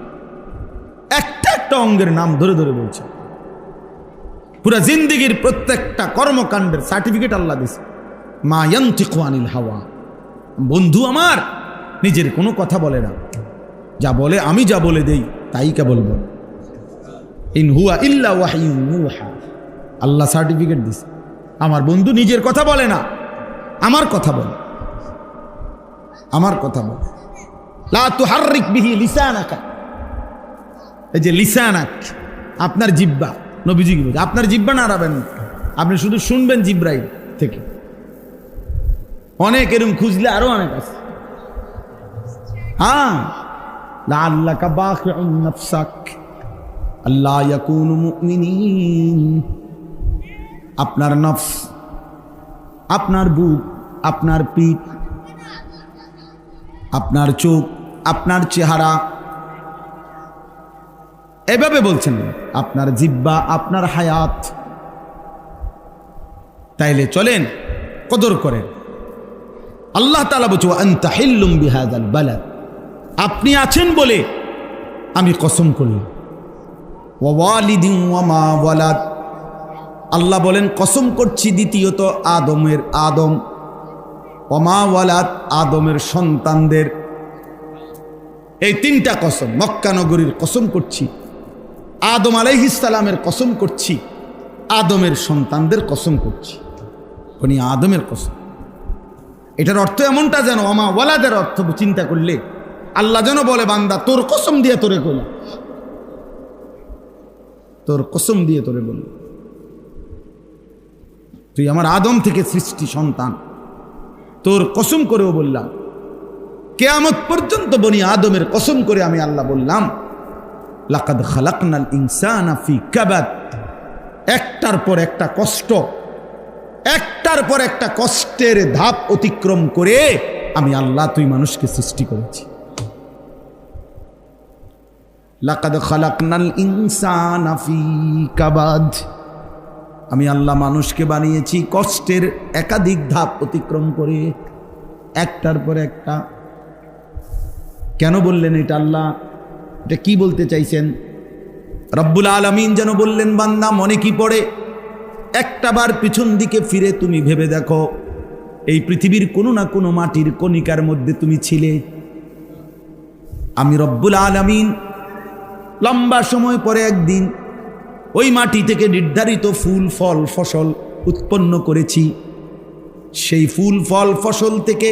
একটা একটা অঙ্গের নাম ধরে ধরে বলছে, পুরা জিন্দেগির প্রত্যেকটা কর্মকাণ্ডের সার্টিফিকেট আল্লাহ দিয়েছে। মা ইয়ানতিকু আনিল হাওয়া, বন্ধু আমার নিজের কোনো কথা বলে না, যা বলে আমি যা বলে দেই তাই কেবল বল। ইন হুয়া ইল্লা ওয়াহয়ুন ইউহা, আল্লাহ সার্টিফিকেট দিছে। আমার বন্ধু নিজের কথা বলে না, আমার কথা বলে, আমার কথা বলে। লা তুহাররিক বিহি লিসানাকা, এই যে লিসানাক আপনার জিহ্বা, নবীজি কি বলছে আপনার জিহ্বা নাড়াবেন, আপনি শুধু শুনবেন জিব্রাইল থেকে। অনেক এরকম খুঁজলে আরো অনেক আছে। হ্যাঁ, লাআল্লাকা বাখিউন নাফসাক আল্লা ইয়াকুনু মুমিনিন, আপনার নফস, আপনার বুক, আপনার পিঠ, আপনার চোখ, আপনার চেহারা, এভাবে বলছেন আপনার জিহ্বা, আপনার হায়াত। তাইলে চলেন কদর করেন। আল্লাহ তাআলা বলছে আনতা হিল্লুম বিহাযাল বালাদ, আপনি আছেন বলে আমি কসম করলাম। ওয়া ওয়ালিদিন ওয়া মা ওয়ালাদ, আল্লাহ বলেন কসম করছি দ্বিতীয়ত আদমের, আদম, ওয়া মা ওয়ালাদ, আদমের সন্তানদের। এই তিনটা কসম, মক্কা নগরীর কসম করছি, আদম আলাইহিস সালামের কসম করছি, আদমের সন্তানদের কসম করছি। বনি আদমের কসম, এটার অর্থ এমনটা যেন ওয়া মা ওয়ালাদের অর্থ চিন্তা করলে আল্লাহ যেন বলে বান্দা তোর কসম দিয়ে তোরে কইল, তোর কসম দিয়ে তোরে বলল, তুই আমার আদম থেকে সৃষ্টি সন্তান, তোর কসম করেও বললাম। কিয়ামত পর্যন্ত বনি আদমের কসম করে আমি আল্লাহ বললাম লাকাদ খালাকনাল ইনসানা ফি কাবাদ, একটার পর একটা কষ্ট, একটার পর একটা কষ্টের ধাপ অতিক্রম করে আমি আল্লাহ তুই মানুষকে সৃষ্টি করেছি। লাকাদ খালাকনাল ইনসানা ফি কাবাদ, আমি আল্লাহ মানুষকে বানিয়েছি কষ্টের একাধিক ধাপ অতিক্রম করে, একটার পর একটা। কেন বললেন এটা আল্লাহ? এটা কি বলতে চাইছেন? রব্বুল আলামিন যেন বললেন বান্দা মনে কি পড়ে, একটা বার পিছন দিকে ফিরে তুমি ভেবে দেখো, এই পৃথিবীর কোনো না কোনো মাটির কণিকার মধ্যে তুমি ছিলে। আমি রব্বুল আলামিন লম্বা সময় পরে একদিন ওই মাটি থেকে নির্ধারিত ফুল ফল ফসল উৎপন্ন করেছি। সেই ফুল ফল ফসল থেকে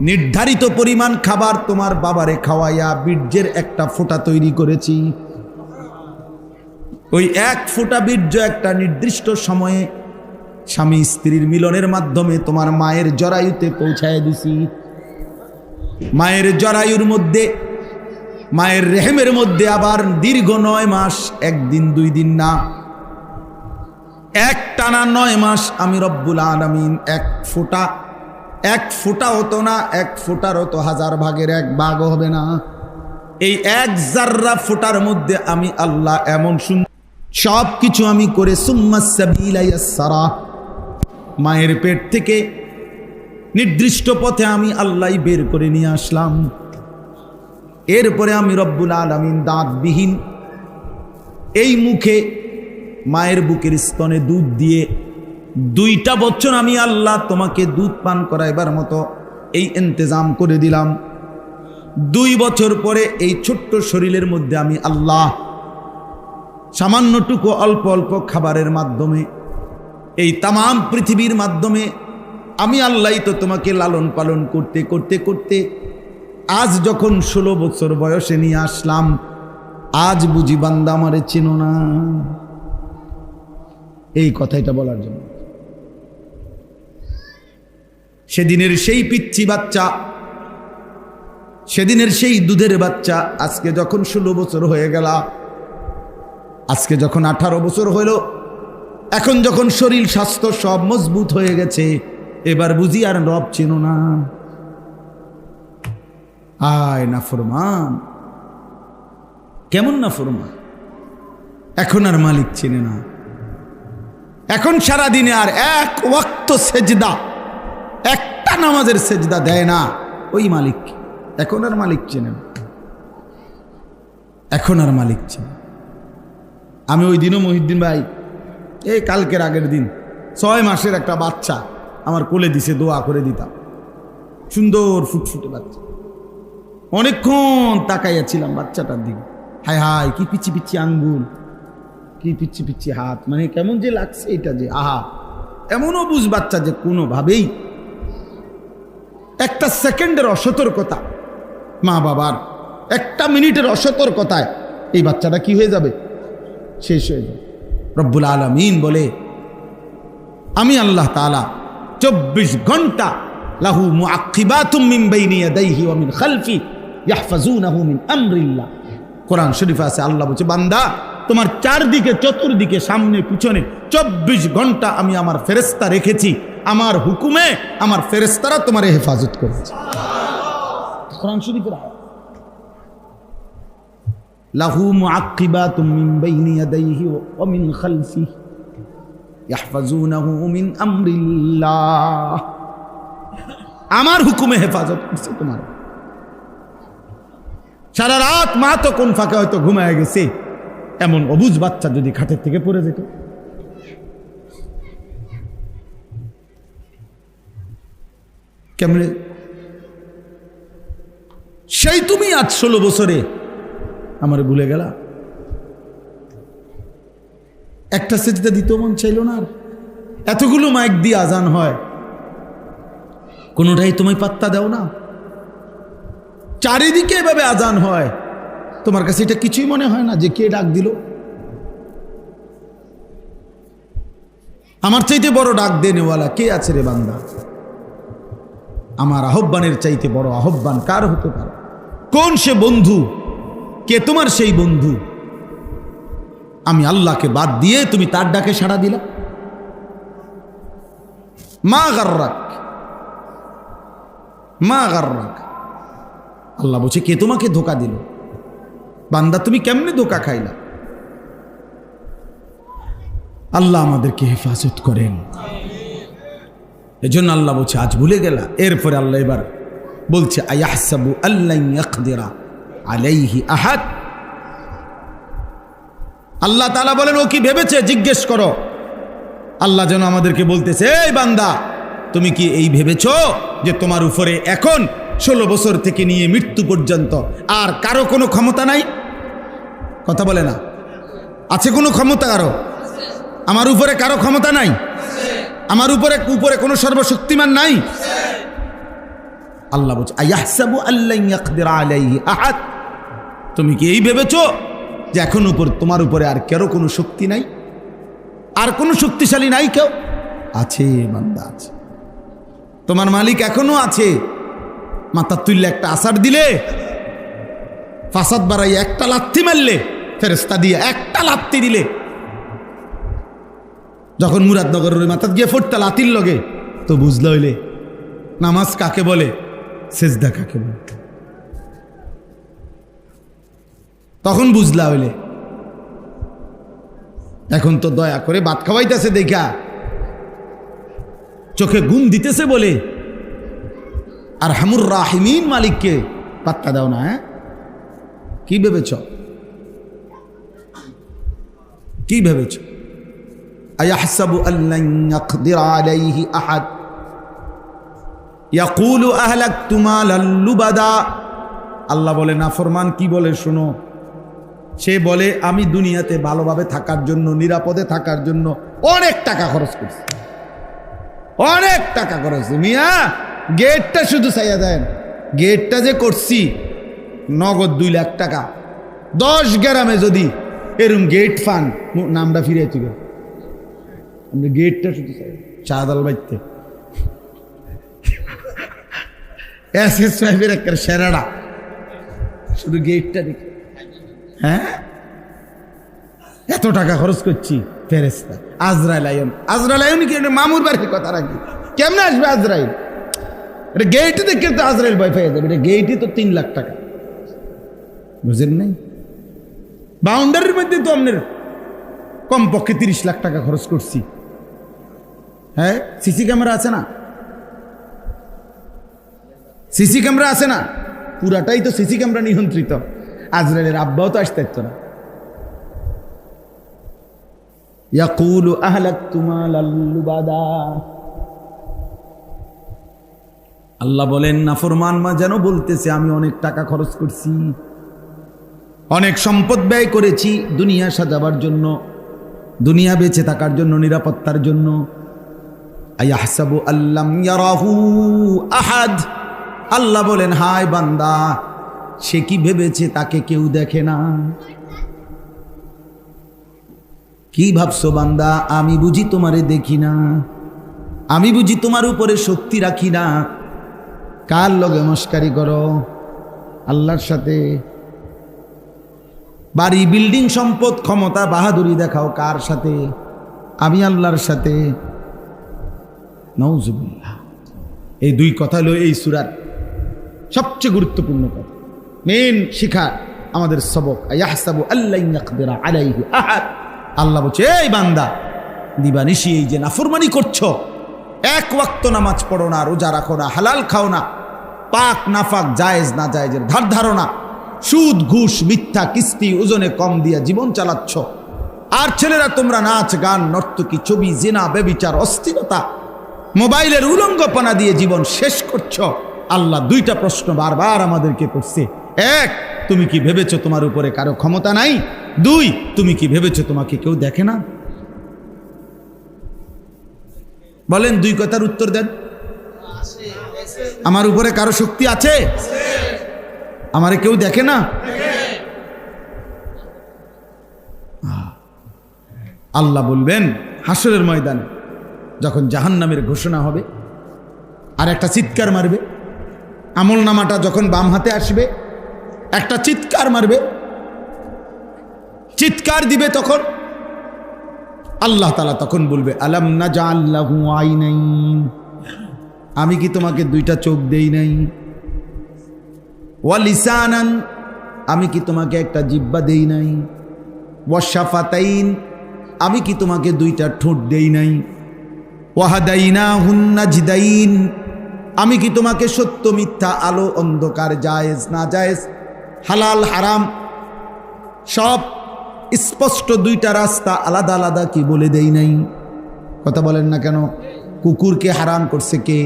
নির্ধারিত পরিমাণ খাবার তোমার বাবারে খাওয়াইয়া বীর্যের একটা ফোঁটা তৈরি করেছি। ওই এক ফোঁটা বীর্য একটা নির্দিষ্ট সময়ে স্বামী স্ত্রীর মিলনের মাধ্যমে তোমার মায়ের জরায়ুতে পৌঁছায় দিছি। মায়ের জরায়ুর মধ্যে, মায়ের রেহেমের মধ্যে আবার দীর্ঘ 9 মাস, একদিন 2 দিন না, এক টানা 9 মাস আমি রব্বুল আলামিন এক ফোঁটা হতো না, এক ফোঁটারও তো 1000 ভাগের 1 ভাগও হবে না, এই 1 জাররা ফোঁটার মধ্যে আমি আল্লাহ এমন সুন্দর সব কিছু আমি করে সুম্মাস সাবিলা ইয়াসসারা, মায়ের পেট থেকে নির্দিষ্ট পথে আমি আল্লাহ বের করে নিয়ে আসলাম। এরপরে আমি রব্বুল আলামিন দাঁতবিহীন এই মুখে মায়ের বুকের স্তনে দুধ দিয়ে 2টা বছর আমি আল্লাহ তোমাকে দুধ পান করাইবার মতো এই ইন্তজাম করে দিলাম। 2 বছর পরে এই ছোট্ট শরীরের মধ্যে আমি আল্লাহ সামান্যটুকু অল্প অল্প খাবারের মাধ্যমে এই তামাম পৃথিবীর মাধ্যমে আমি আল্লাহ তো তোমাকে লালন পালন করতে করতে করতে আজ যখন 16 বছর বয়সে নিয়ে আসলাম, আজ বুঝি বান্দা আমারে চেনো না। এই কথাটা বলার জন্য সেদিনের সেই পিচ্চি বাচ্চা, সেদিনের সেই দুধের বাচ্চা আজকে যখন 16 বছর হয়ে গেল, আজকে যখন 18 বছর হইল, এখন যখন শরীর স্বাস্থ্য সব মজবুত হয়ে গেছে, এবার বুঝি আর রব চেনো না। আয় নাফরমান, কেমন নাফরমান, এখন আর মালিক চেনে না। এখন সারা দিনে আর 1 ওয়াক্ত সেজদা, একটা নামাজের সেজদা দেয় না ওই মালিক। এখন আর মালিক চেনে না, এখন আর মালিক চেনে। আমি ওই দিনও মহিউদ্দিন ভাই, এই কালকের আগের দিন 6 মাসের একটা বাচ্চা আমার কোলে দিছে, দোয়া করে দিতাম, সুন্দর ফুটফুটে বাচ্চা। অনেকক্ষণ তাকাইয়াছিলাম বাচ্চাটার দিকে, হায় হায় কি পিচ্ছি পিচ্ছি আঙ্গুল, কি পিচ্ছি পিচ্ছি হাত, মানে কেমন যে লাগছে এটা যে, আহা, এমনও বুঝ বাচ্চা যে কোনোভাবেই একটা সেকেন্ডের অসতর্কতা, মা বাবার একটা মিনিটের অসতর্কতায় এই বাচ্চাটা কি হয়ে যাবে, শেষ হয়ে যাবে। রব্বুল আলামিন বলে আমি আল্লাহ তাআলা 24 ঘন্টা লাহু মুআক্কিবাতুম মিন বাইনি ইয়াদাইহি ওয়া মিন খালফি ইয়াহফাজুনাহু মিন আমরিল্লাহ। কোরআন শরীফে আছে, আল্লাহ বলছে বান্দা তোমার চারদিকে চতুর্দিকে সামনে পিছনে 24 ঘন্টা আমি আমার ফেরেশতা রেখেছি, আমার হুকুমে আমার ফেরেশতারা তোমার হেফাজত করেছে। কোরআন শরীফের আয়াত, লাহু মুআক্কিবাতুম মিন বাইনি ইয়াদাইহি ওয়া মিন খালফি ইয়াহফাজুনাহু মিন আমরিল্লাহ, আমার হুকুমে হেফাজত করছে তোমার। সারা রাত মা তো কোন ফাঁকে হয়তো ঘুমায় গেছে, এমন অবুঝ বাচ্চা যদি খাটের থেকে পড়ে যেত, কেমনে? সেই তুমি আজ 16 বছরে আমার ভুলে গেলা, একটা সেজদা দিতে মন চাইল না। আর এতগুলো মাইক দিয়ে আজান হয়, কোনোটাই তুমি পাত্তা দাও না। চারিদিকে এভাবে আজান হয়, তোমার কাছে এটা কিছুই মনে হয় না যে কে ডাক দিল? আমার চাইতে বড় ডাক দেনেওয়ালা কে আছে রে বান্দা? আমার আহ্বানের চাইতে বড় আহ্বান কার হতে পারে? কোন সে বন্ধু? কে তোমার সেই বন্ধু? আমি আল্লাহকে বাদ দিয়ে তুমি তার ডাকে সাড়া দিলা। মা গাররাক, মা গাররাক, আল্লাহ বলছে কে তোমাকে ধোকা দিল? বান্দা তুমি কেমনে ধোকা খাইলা? আল্লাহ আমাদেরকে হেফাজত করেন। এজন্য আল্লাহ বলছে আজ ভুলে গেলা। এরপরে আল্লাহ এবার বলছে আয়াহসাবু আল্লান ইয়াকদিরা আলাইহি আহাদ। আল্লাহ তাআলা বলেন ও কি ভেবেছে? জিজ্ঞেস করো। আল্লাহ যেন আমাদেরকে বলতেছে, এই বান্দা তুমি কি এই ভেবেছো যে তোমার উপরে এখন 16 বছর থেকে নিয়ে মৃত্যু পর্যন্ত আর কারো কোনো ক্ষমতা নাই? কথা বলে না? আছে কোনো ক্ষমতা কারো? আমার উপরে কারো ক্ষমতা নাই? আমার উপরে কোনো সর্বশক্তিমান নাই? আল্লাহ বলছে আয়াহসাবু আল্লান ইয়াকদিরা আলাইহি আহাদ। তুমি কি এই ভেবেছো যে এখন তোমার উপরে আর কারো কোনো শক্তি নাই, আর কোনো শক্তিশালী নাই? কেউ আছে বান্দা, আছে। তোমার মালিক এখনো আছে। মাথা তুললে একটা আসার দিলে, ফাসাদ বাড়াই একটা লাথি মারলে, ফেরেশতা দিয়ে একটা লাথি দিলে যখন মুরাদনগরের ওই মাথাত গিয়ে ফুটতা লাতির লগে তো বুঝলো হইলে নামাজ কাকে বলে, সেজদা কাকে বলে, তখন বুঝলা হইলে। এখন তো দয়া করে ভাত খাওয়াইতেছে দেখা চোখে ঘুম দিতেছে বলে আর হামুর রাহিমিন মালিককে পাত্তা দাও না। হ্যাঁ, কি ভেবেছ, কি ভেবেছ? আয়াহসাবু আল্লান ইয়াকদির আলাইহি আহাদ ইয়াকুলু আহলাকতু মালাল লুবাদা। আল্লাহ বলে নাফরমান কি বলে শোনো, সে বলে আমি দুনিয়াতে ভালোভাবে থাকার জন্য, নিরাপদে থাকার জন্য অনেক টাকা খরচ করছি, অনেক টাকা খরচ। মিয়া গেটটা শুধু চাইয়া দেন, গেটটা যে করছি নগদ 2 লাখ টাকা। 10 গ্রামে যদি এরম গেট ফান নামটা ফিরে চুকে আমরা গেটটা শুধু চাই চাঁদাল বাইতে এসএস সাহেবের একটা সেরাডা শুধু গেটটা দেখে। হ্যাঁ, এত টাকা খরচ করছি। ফেরেশতা আজরাইল আয়ন, আজরাইল আয়ন কি মামুর বাড়ির কথা রাখি, কেমনে আসবে আজরাইল? এটা গেটে দেখে তো আজরাইল ভয় পেয়ে যাবে। এটা গেটই তো 3 লাখ টাকা, বুঝেন নাই? বাউন্ডারির মধ্যে তো আপনার কমপক্ষে 30 লাখ টাকা খরচ করছি। হ্যাঁ, সিসি ক্যামেরা আছে না, সিসি ক্যামেরা আছে না, পুরাটাই তো সিসি ক্যামেরা নিয়ন্ত্রিত। আজরাইলের আব্বাও তো আসতে পারত না। ইয়াকুলু আহলাকতু মালাল লুবাদা। আল্লাহ বলেন নাফরমান মা যেন বলতেছে আমি অনেক টাকা খরচ করছি, অনেক সম্পদ ব্যয় করেছি দুনিয়া সাজাবার জন্য, দুনিয়া বেঁচে থাকার জন্য, নিরাপত্তার জন্য। আয়াহসাবু আল্লাম ইয়ারাহু আহাদ। আল্লাহ বলেন হায় বান্দা, সে কি ভেবেছে তাকে কেউ দেখে না? কি ভাবছো বান্দা, আমি বুঝি তোমারে দেখি না? আমি বুঝি তোমার উপরে শক্তি রাখি না? কার লগে মস্কারি করো? আল্লাহর সাথে। বাড়ি, বিল্ডিং, সম্পদ, ক্ষমতা, বাহাদুরি দেখাও কার সাথে? আমি আল্লাহর সাথে। নাউজুবিল্লাহ। এই 2 কথা হলো এই সূরার সবচেয়ে গুরুত্বপূর্ণ কথা, মেন শিক্ষা, আমাদের সবক। আয়াহসাবু আল্লান ইয়াকদিরা আলাইহি আহাদ। আল্লাহ বলছে এই বান্দা, দিবানিশি এই যে নাফরমানি করছো, 1 ওয়াক্ত নামাজ পড়ো না, রোজা রাখো না, হালাল খাও না, পাক নাফাক জায়েজ না জায়েজের ধার ধারো না, সুদ ঘুষ মিথ্যা কিস্তি ওজনে কম দিয়া জীবন চালাচ্ছ। আর ছেলেরা তোমরা নাচ গান নর্তকী ছবি জিনা ব্যভিচার অস্থিরতা মোবাইলের উলঙ্গপনা দিয়ে জীবন শেষ করছ। আল্লাহ 2টা প্রশ্ন বারবার আমাদেরকে করছে। 1, তুমি কি ভেবেছো তোমার উপরে কারো ক্ষমতা নাই? 2, তুমি কি ভেবেছো তোমাকে কেউ দেখে না? বলেন 2 কথার উত্তর দেন। আমার উপরে কারো শক্তি আছে? আমারে কেউ দেখে না? আল্লাহ বলবেন হাসরের ময়দানে যখন জাহান্নামের ঘোষণা হবে, আর একটা চিৎকার মারবে, আমল নামাটা যখন বাম হাতে আসবে একটা চিৎকার মারবে, চিৎকার দিবে, তখন আল্লাহ তাআলা তখন বলবে আলাম নাজআল লাহু আইনাইন, আমি কি তোমাকে 2টা চোখ দেই নাই? ওয়া লিসানান, আমি কি তোমাকে একটা জিহ্বা দেই নাই? ওয়া শাফাতাইন, আমি কি তোমাকে 2টা ঠোঁট দেই নাই? ওয়া হাদাইনাহুন নাজদাইন, আমি কি তোমাকে সত্য মিথ্যা, আলো অন্ধকার, জায়েজ না জায়েজ, হালাল হারাম সব স্পষ্ট 2টা রাস্তা আলাদা আলাদা কি বলে দেই নাই? কথা বলেন না কেন? কুকুরকে হারাম করছে কে?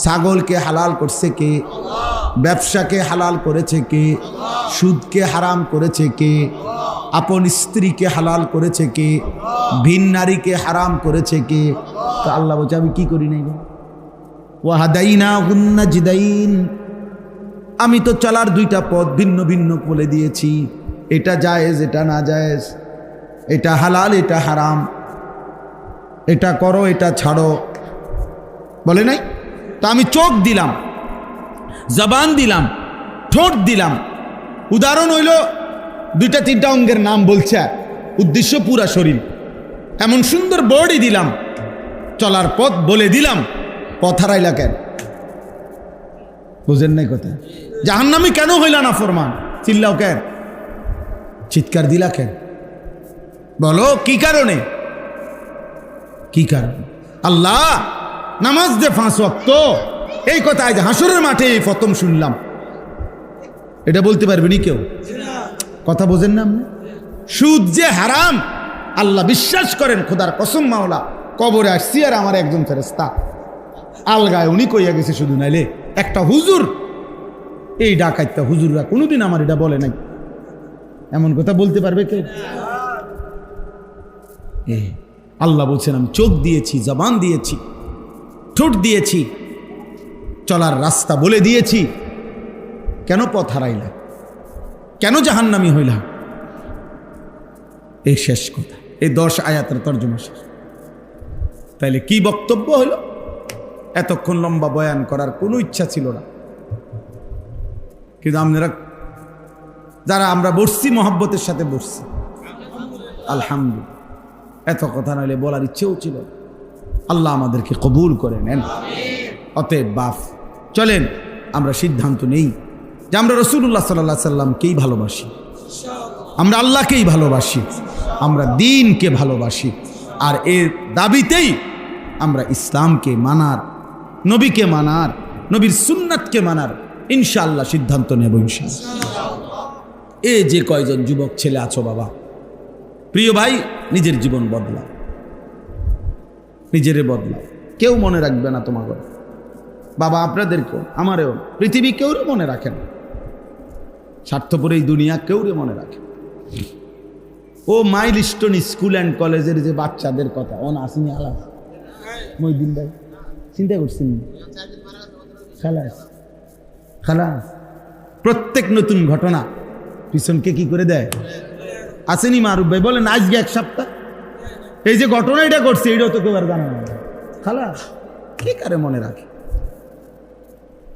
ছাগলকে হালাল করছে কে? ব্যবসাকে হালাল করেছে কে? সুদকে হারাম করেছে কে? আপন স্ত্রীকে হালাল করেছে কে? ভিন নারীকে হারাম করেছে কে? তো আল্লাহ বলছে আমি কি করি নাই? ওয়া হাদাইনাহুন নাজদাইন, আমি তো চলার 2টা পথ ভিন্ন ভিন্ন বলে দিয়েছি, এটা জায়েজ এটা না জায়েজ, এটা হালাল এটা হারাম, এটা করো এটা ছাড়ো, বলে নাই? তা আমি চোখ দিলাম, জবান দিলাম, ঠোঁট দিলাম। উদাহরণ হইল 2টা 3টা অঙ্গের নাম বলছে, উদ্দেশ্য পুরা শরীর। এমন সুন্দর বোর্ডই দিলাম, চলার পথ বলে দিলাম, পথ হারাইলা কেন? বুঝেন নাই কথা? জাহান্নামী কেন হইলা না ফরমান? চিল্লাও কেন? চিৎকার দিলা কেন? বলো কি কারণে? কি কারণে? আল্লাহ নামাজ দে 5 ওয়াক্ত, এই কথা আজ হাসরের মাঠে প্রথম শুনলাম। এটা বলতে পারবে নি কেউ? কথা বোঝেন না আপনি? সুদ যে হারাম আল্লাহ বিশ্বাস করেন, খোদার কসম মাওলা, কবরে আসছি আর আমার একজন ফেরেশতা আলগায় উনি কইয়া গেছে, শুধু নাইলে একটা হুজুর, এই ডাকাইতা হুজুররা কোনোদিন আমার এটা বলে নাই। এমন কথা বলতে পারবে কে? আল্লাহ বলছেন আমি চোখ দিয়েছি, জবান দিয়েছি, ঠোঁট দিয়েছি, চলার রাস্তা বলে দিয়েছি, কেন পথ হারাইলা? কেন জাহান্নামী হইলা? এই শেষ কথা, এই 10 আয়াতের তর্জমা শেষ। তাইলে কি বক্তব্য হলো? এতক্ষণ লম্বা বয়ান করার কোনো ইচ্ছা ছিল না, কিন্তু আপনারা যারা আমরা বসছি মহব্বতের সাথে বসছি, আলহামদুলিল্লাহ। এত কথা নাহলে বলার ইচ্ছেও ছিল। আল্লাহ আমাদেরকে কবুল করে নেন। অতএব বাপ চলেন আমরা সিদ্ধান্ত নেই যে আমরা রাসূলুল্লাহ সাল্লাল্লাহু আলাইহি সাল্লামকেই ভালোবাসি, আমরা আল্লাহকেই ভালোবাসি, আমরা দ্বীনকে ভালোবাসি, আর এর দাবিতেই আমরা ইসলামকে মানার, নবীকে মানার, নবীর সুন্নাতকে মানার ইনশাআল্লাহ সিদ্ধান্ত নেব ইনশাআল্লাহ। এই যে কয়জন যুবক ছেলে আছো বাবা, প্রিয় ভাই, নিজের জীবন বদলাও, নিজেরে বদলাও। কেউ মনে রাখবে না তোমার বাবা, আপনাদেরকেও, আমারেও, পৃথিবী কেউরে মনে রাখে না। স্বার্থপর এই দুনিয়া কেউরে মনে রাখে। ও মাইলস্টোন স্কুল অ্যান্ড কলেজের যে বাচ্চাদের কথা, ও না আসেনি আলাস মইদিন ভাই, চিন্তা করছেন? খালাস খালাস, প্রত্যেক নতুন ঘটনা পিছনকে কি করে দেয়? আসেনি মারুফ ভাই? বলেন আজকে 1 সপ্তাহ এই যে ঘটনা এটা করছে, এটাও তো কেউ আর জানে না। খালাস, কে কারে মনে রাখে?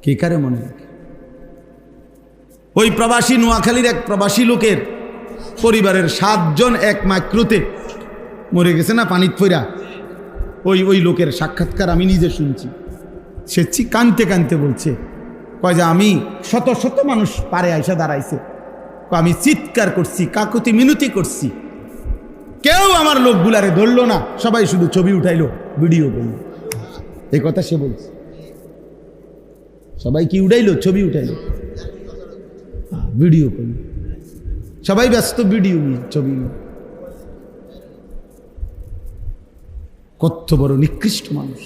কে কারে মনে রাখে? ওই প্রবাসী নোয়াখালীর এক প্রবাসী লোকের পরিবারের 7 জন এক মাইক্রোতে মরে গেছে না পানিত পইরা। ওই লোকের সাক্ষাৎকার আমি নিজে শুনছি। সে কানতে কানতে বলছে, কয় যে আমি শত শত মানুষ পারে আইসা দাঁড়াইছে, আমি চিৎকার করছি, কাকুতি মিনতি করছি, কেউ আমার লোকগুলারে ধরলো না, সবাই শুধু ছবি উঠাইলো, ভিডিও করলো। এই কথা সে বলছে। সবাই কি উঠাইলো? ছবি উঠাইলো, ভিডিও করলো, সবাই ব্যস্ত ভিডিও নিয়ে, ছবি নিয়ে। কত বড় নিকৃষ্ট মানুষ।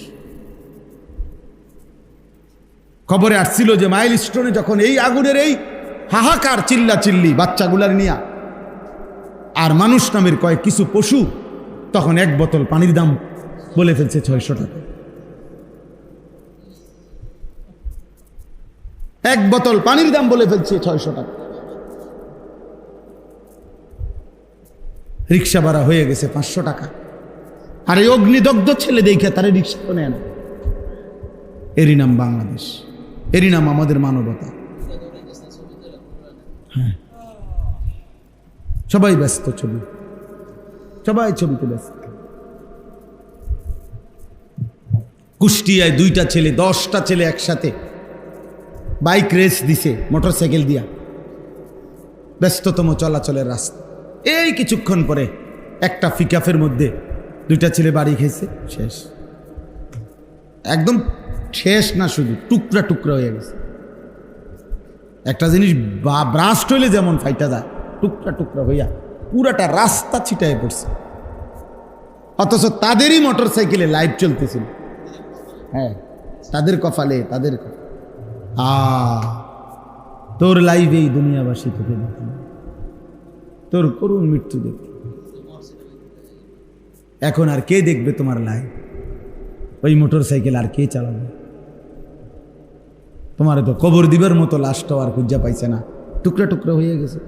খবরে আসছিল যে মাইলস্টোনে যখন এই আগুনের এই হাহাকার, চিল্লা চিল্লি বাচ্চাগুলার নিয়া আর মানুষ নামের কয়েক কিছু পশু, তখন 1 বোতল পানির দাম বলে ফেলছে 600 টাকা। 1 বোতল পানির দাম বলে ফেলছে 600 টাকা। রিক্সা ভাড়া হয়ে গেছে 500 টাকা। আর এই অগ্নিদগ্ধ ছেলে দেখে তারা রিক্সা তো নেয় না। এরই নাম বাংলাদেশ, এরই নাম আমাদের মানবতা। হ্যাঁ, সবাই ব্যস্ত ছবি, সবাই ছবিতে ব্যস্ত। কুষ্টিয়ায় 2টা ছেলে, 10টা ছেলে একসাথে বাইক রেস দিছে মোটরসাইকেল দিয়া, ব্যস্ততম চলাচলের রাস্তা। এই কিছুক্ষণ পরে একটা পিকআপের মধ্যে 2টা ছেলে বাড়ি খেয়েছে, শেষ। একদম শেষ না, শুধু টুকরা টুকরা হয়ে গেছে। একটা জিনিস ব্রাস্ট হইলে যেমন ফাইটা যায়, টুকরা টুকরা হইয়া পুরাটা রাস্তা ছিটায় পড়ছে। অথচ তাদেরই মোটরসাইকেলে লাইভ চলতেছিল। হ্যাঁ, তাদের কপালে, তাদের তোর লাইভেই দুনিয়াবাসী তোকে দেখল, তোর করুণ মৃত্যু দেখল। এখন আর কে দেখবে তোমার লাইভ? ওই মোটরসাইকেল আর কে চালাবে? তোমার তো কবর দিবার মতো লাশটাও আর খুঁজা পাইছে না, টুকরা টুকরা হয়ে গেছে।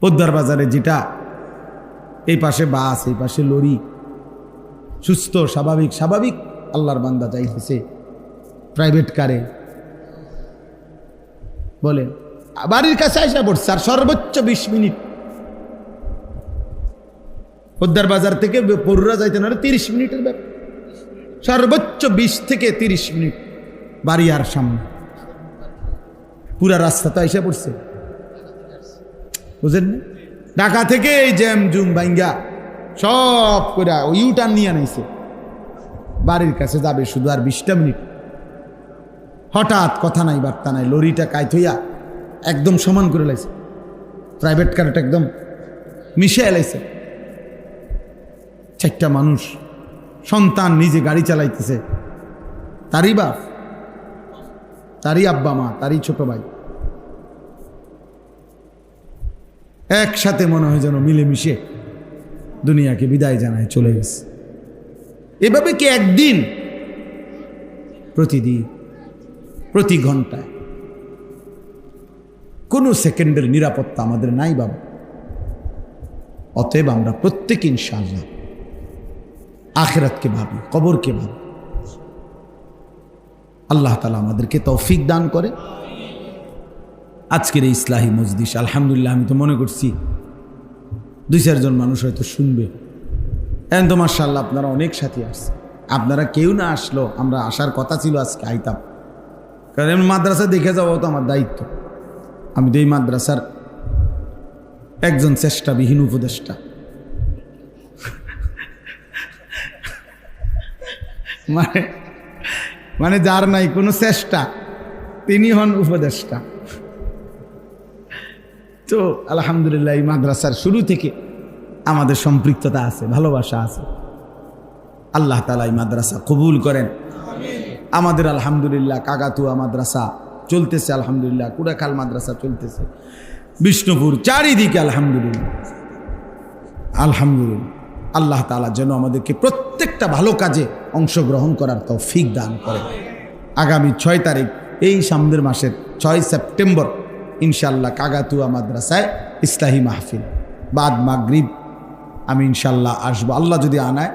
পোদ্দার বাজারে যেটা, এই পাশে বাস, এই পাশে লরি, সুস্থ স্বাভাবিক স্বাভাবিক আল্লাহর বান্দা যাইতেছে প্রাইভেট কারে, বলে বাড়ির কাছে আসা পড়ছে, আর সর্বোচ্চ 20 মিনিট পোদ্দার বাজার থেকে পড়ুরা যাইতে না 30 মিনিটের ব্যাপার, সর্বোচ্চ 20 থেকে 30 মিনিট বাড়ি আর সামনে, পুরা রাস্তা তো এসে পড়ছে, বুঝেন না? ঢাকা থেকে এই জ্যাম জুম ভাঙ্গা সব করে ইউটার্ন নিয়ে আনাইছে, বাড়ির কাছে যাবে শুধু আর 20টা মিনিট। হঠাৎ কথা নাই বার্তা নাই, লরিটা কাইত হইয়া একদম সমান করে লাইছে, প্রাইভেট কারটা একদম মিশে এলাইছে। 4টা মানুষ, সন্তান নিজে গাড়ি চালাইতেছে, তারই বাপ, তারই আব্বা মা, তারই ছোট ভাই, একসাথে মনে হয় যেন মিলেমিশে দুনিয়াকে বিদায় জানায় চলে গেছে। এভাবে কি একদিন? প্রতিদিন, প্রতি ঘন্টায়, কোনো সেকেন্ডের নিরাপত্তা আমাদের নাই বাবা। অতএব আমরা প্রত্যেক ইনশাআল্লাহ আখিরাতকে ভাবি, কবরকে ভাবি। আল্লাহ তাআলা আমাদেরকে তৌফিক দান করে। আজকের এই ইসলাহি মজলিস আলহামদুলিল্লাহ, আমি তো মনে করছি 2-4 জন মানুষ হয়তো শুনবে। এখন তো মাশাআল্লাহ আপনারা অনেক সাথী আসছে। আপনারা কেউ না আসলো, আমরা আসার কথা ছিল আজকে, আইতাম। কারণ মাদ্রাসা দেখে যাওয়া তো আমার দায়িত্ব। আমি তো এই মাদ্রাসার একজন চেষ্টাবিহীন উপদেষ্টা। মানে যার নাই কোনো চেষ্টা, তিনি হন উপদেষ্টা। তো আলহামদুলিল্লাহ এই মাদ্রাসার শুরু থেকে আমাদের সম্পৃক্ততা আছে, ভালোবাসা আছে। আল্লাহ তাআলা এই মাদ্রাসা কবুল করেন। আমাদের আলহামদুলিল্লাহ কাকাতুয়া মাদ্রাসা চলতেছে, আলহামদুলিল্লাহ কুড়াখাল মাদ্রাসা চলতেছে, বিষ্ণুপুর, চারিদিকে আলহামদুলিল্লাহ। আলহামদুলিল্লাহ আল্লাহ তাআলা যেন আমাদেরকে প্রত্যেকটা ভালো কাজে অংশগ্রহণ করার তৌফিক দান করে। আগামী 6 তারিখ, এই সামনের মাসের 6 সেপ্টেম্বর ইনশাআল্লাহ কাকাতুয়া মাদ্রাসায় ইসলাহি মাহফিল, বাদ মাগরিব আমি ইনশাআল্লাহ আসবো, আল্লাহ যদি আনায়।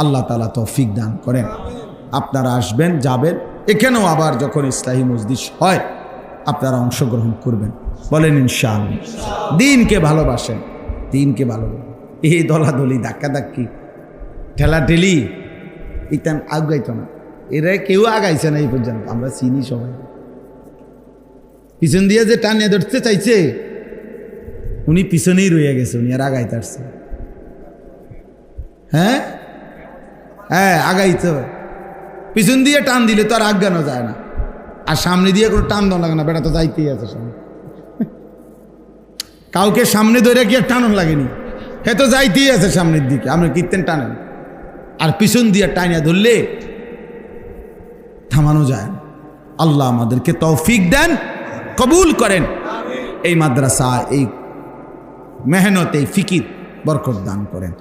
আল্লাহ তাআলা তৌফিক দান করেন। আপনারা আসবেন, যাবেন। এখানেও আবার যখন ইসলাহি মজলিস হয় আপনারা অংশগ্রহণ করবেন, বলেন ইনশাআল্লাহ। দিনকে ভালোবাসেন, দিনকে ভালোবাসেন। এই দলাদলি, ধাক্কাধাক্কি, ঠেলাঠেলি ইতান আগাইতো না, এরা কেউ আগাইছে না এই পর্যন্ত। আমরা চিনি সবাই। পিছন দিয়ে যে টানিয়ে ধরতে চাইছে উনি পিছনেই রয়ে গেছে, উনি আর আগাইতে আসছে। হ্যাঁ হ্যাঁ, আগাইতে হবে। পিছন দিয়ে টান দিলে তো আর আগানো যায় না, আর সামনে দিয়ে কোনো টান দেওয়া লাগে না, বেটা তো যাইতেই আছে সামনে। কাউকে সামনে ধরে কি আর টানন লাগেনি, হে তো যাইতেই আছে সামনের দিকে, আপনি কীর্তেন টানেন। আর পিছন দিয়ে টানিয়া ধরলে থামানো যায় না। আল্লাহ আমাদেরকে তৌফিক দেন, কবুল করেন। এই মাদ্রাসা, এই মেহনত, এই ফিকির বরকত দান করেন।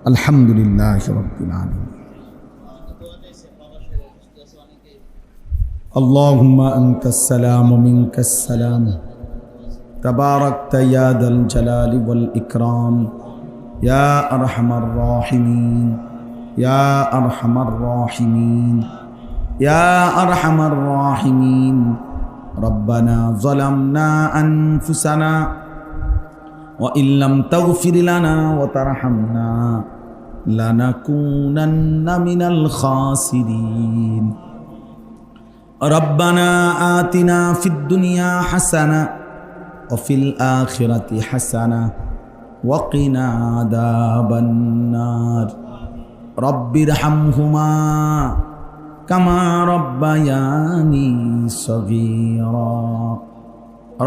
আলহামদুলিল্লাহ রাব্বিল আলামিন। আল্লাহুম্মা আনতাস সালাম ওয়া মিনকাস সালাম, তাবারাকতা ইয়া যাল জালালি ওয়াল ইকরাম, ইয়া আরহামার রাহিমিন, ইয়া আরহামার রাহিমিন, ইয়া আরহামার রাহিমিন। রব্বানা যালামনা আনফুসানা ওয়া ইল্লাম তাগফির লানা ওয়া তারহামনা লানাকুনান্না মিনাল খাসিরিন। রব্বানা আতিনা ফিদ দুনিয়া হাসানা ওয়া ফিল আখিরাতি হাসানা ওয়া কিনা আযাবান নার। রব্বিরহামহুমা কামা রব্বায়ানি সগীরা।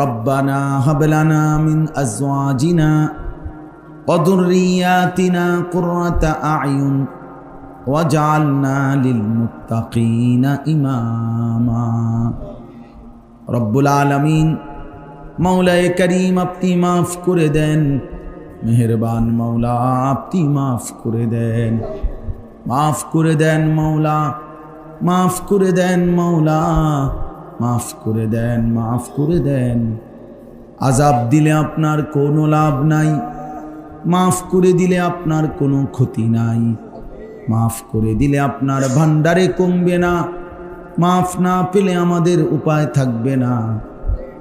রব্বানা হাব লানা মিন আজওয়াজিনা ওয়া যুররিয়াতিনা কুররাতা আ'য়ুন ওয়াজআলনা লিল মুত্তাকিনা ইমামা। রব্বুল আলামিন, মৌলায়ে করিম আপনি মাফ করে দেন, মেহেরবান মৌলা আপনি মাফ করে দেন, মাফ করে দেন মৌলা, মাফ করে দেন মৌলা, মাফ করে দেন, মাফ করে দেন। আযাব দিলে আপনার কোনো লাভ নাই, মাফ করে দিলে আপনার কোনো ক্ষতি নাই, মাফ করে দিলে আপনার ভান্ডারে কমবে না, মাফ না পেলে আমাদের উপায় থাকবে না।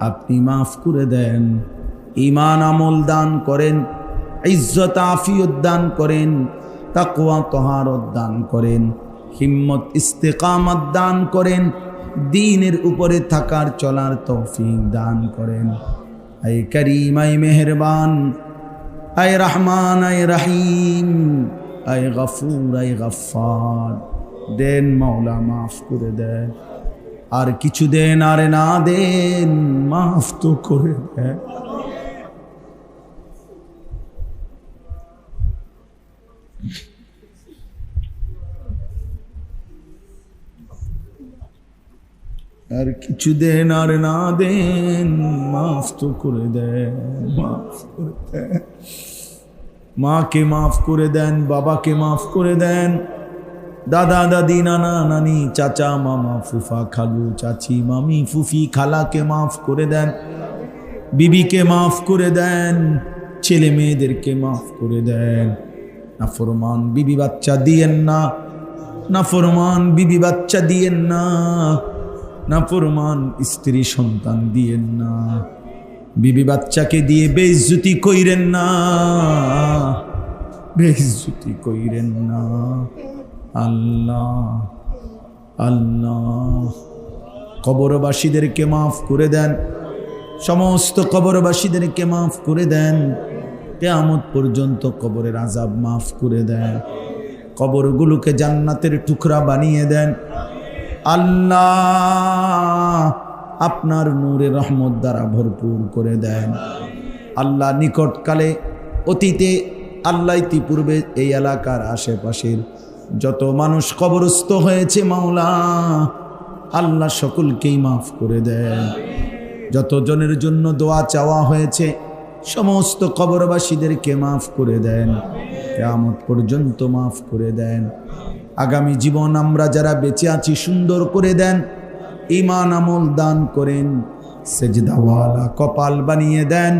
আপনি মাফ করে দেন, ঈমান আমল দান করেন, ইজ্জত আফিয়ত দান করেন, তাকওয়া তহারত দান করেন, হিম্মত ইস্তেকামত দান করেন, দ্বীনের উপরে থাকার চলার তৌফিক দান করেন। আয় করিম, আয় মেহেরবান, আয় রহমান, আয় রহিম, আয় গফুর, আয় গফফার, দেন মাওলা, মাফ করে দেন। আর কিছু দেন আর না দেন, মাফ তো করে দেন। আর কিছু দেন আর না দেন, মাফ তো করে দেন, মাফ করে দেন। মাকে মাফ করে দেন, বাবাকে মাফ করে দেন, দাদা দাদি, নানা নানি, চাচা মামা, ফুফা খালু, চাচি মামি, ফুফি খালাকে মাফ করে দেন, বিবিকে মাফ করে দেন, ছেলে মেয়েদেরকে মাফ করে দেন। নাফরমান বিবি বাচ্চা দিয়েন না, নাফরমান বিবি বাচ্চা দিয়েন না, নাফরমান স্ত্রী সন্তান দিয়েন না, বিবি বাচ্চাকে দিয়ে বেইজ্জতি কইরেন না, বেইজ্জতি কইরেন না। আল্লাহ আল্লাহ কবরবাসীদেরকে মাফ করে দেন, সমস্ত কবরবাসীদেরকে মাফ করে দেন, কিয়ামত পর্যন্ত কবরের আযাব মাফ করে দেন, কবরগুলোকে জান্নাতের টুকরা বানিয়ে দেন। আল্লাহ আপনার নূরে রহমত দ্বারা ভরপুর করে দেন। আল্লাহ নিকটকালে অতীতে আল্লাহ ইতিপূর্বে এই এলাকার আশেপাশের যত মানুষ কবরস্থ হয়েছে মাওলা, আল্লাহ সকলকেই মাফ করে দেন। যত জনের জন্য দোয়া চাওয়া হয়েছে সমস্ত কবরবাসীদেরকে মাফ করে দেন, কিয়ামত পর্যন্ত মাফ করে দেন। আগামী জীবন আমরা যারা বেঁচে আছি সুন্দর করে দেন, ঈমান আমল দান করেন, সেজদাওয়ালা কপাল বানিয়ে দেন,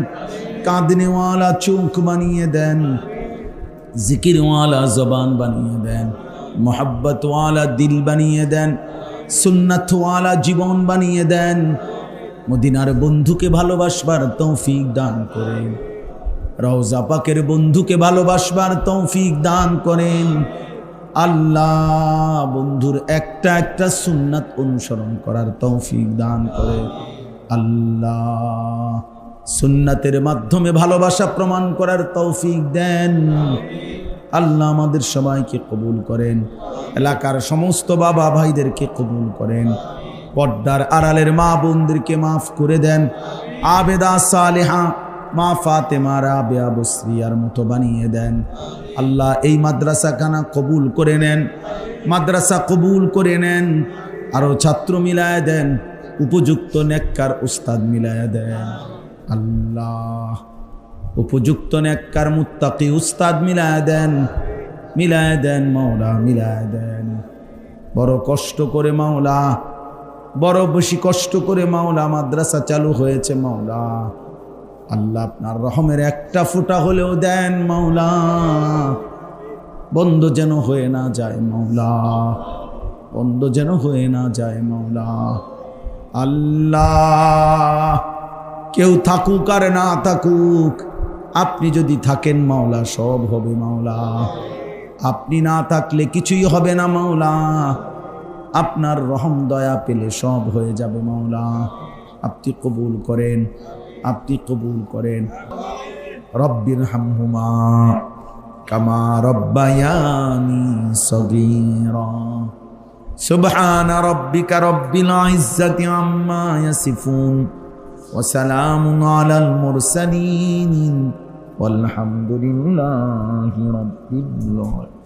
কাঁদনেওয়ালা চোখ বানিয়ে দেন, জিকিরওয়ালা জবান বানিয়ে দেন, মোহাব্বতওয়ালা দিল বানিয়ে দেন, সুন্নাতওয়ালা জীবন বানিয়ে দেন। মদিনার বন্ধুকে ভালোবাসবার তৌফিক দান করেন, রওজা পাকের বন্ধুকে ভালোবাসবার তৌফিক দান করেন। আল্লাহ বন্ধুর একটা একটা সুন্নাত অনুসরণ করার তৌফিক দান করেন। আল্লাহ সুন্নাতের মাধ্যমে ভালোবাসা প্রমাণ করার তৌফিক দেন। আল্লাহ আমাদের সবাইকে কবুল করেন, এলাকার সমস্ত বাবা ভাইদেরকে কবুল করেন, পর্দার আড়ালের মা বোনদেরকে মাফ করে দেন, আবেদা সালেহা মা ফাতেমা রাবেয়া বসরিয়ার মতো বানিয়ে দেন। আল্লাহ এই মাদ্রাসাখানা কবুল করে নেন, মাদ্রাসা কবুল করে নেন, আরো ছাত্র মিলায় দেন, উপযুক্ত নেককার উস্তাদ মিলায় দেন। আল্লাহ উপযুক্ত নেককার মুত্তাকি উস্তাদ মিলায় দেন, মিলায় দেন মাওলা, মিলায় দেন। বড় কষ্ট করে মাওলা, বড় বেশি কষ্ট করে মাওলা মাদ্রাসা চালু হয়েছে মাওলা। আল্লাহ আপনার রহমের একটা ফোঁটা হলেও দেন মাওলা, বন্ধ যেন হয়ে না যায় মাওলা, বন্ধ যেন হয়ে না যায় মাওলা। আল্লাহ কেউ থাকুক আর না থাকুক, আপনি যদি থাকেন মাওলা সব হবে মাওলা, আপনি না থাকলে কিছুই হবে না মাওলা। আপনার রহম দয়া পেলে সব হয়ে যাবে মাওলা। আপনি কবুল করেন, আপনি কবুল করেন। রব্বির হামহুমা কামা রব্বায়ানি সগীরা। সুবহান রাব্বিকা রব্বিল ইজ্জাতি আম্মা ইয়াসিফুন ওয়া সালামুন আলাল মুরসালিন ওয়ালহামদুলিল্লাহি রাব্বিল আলামিন।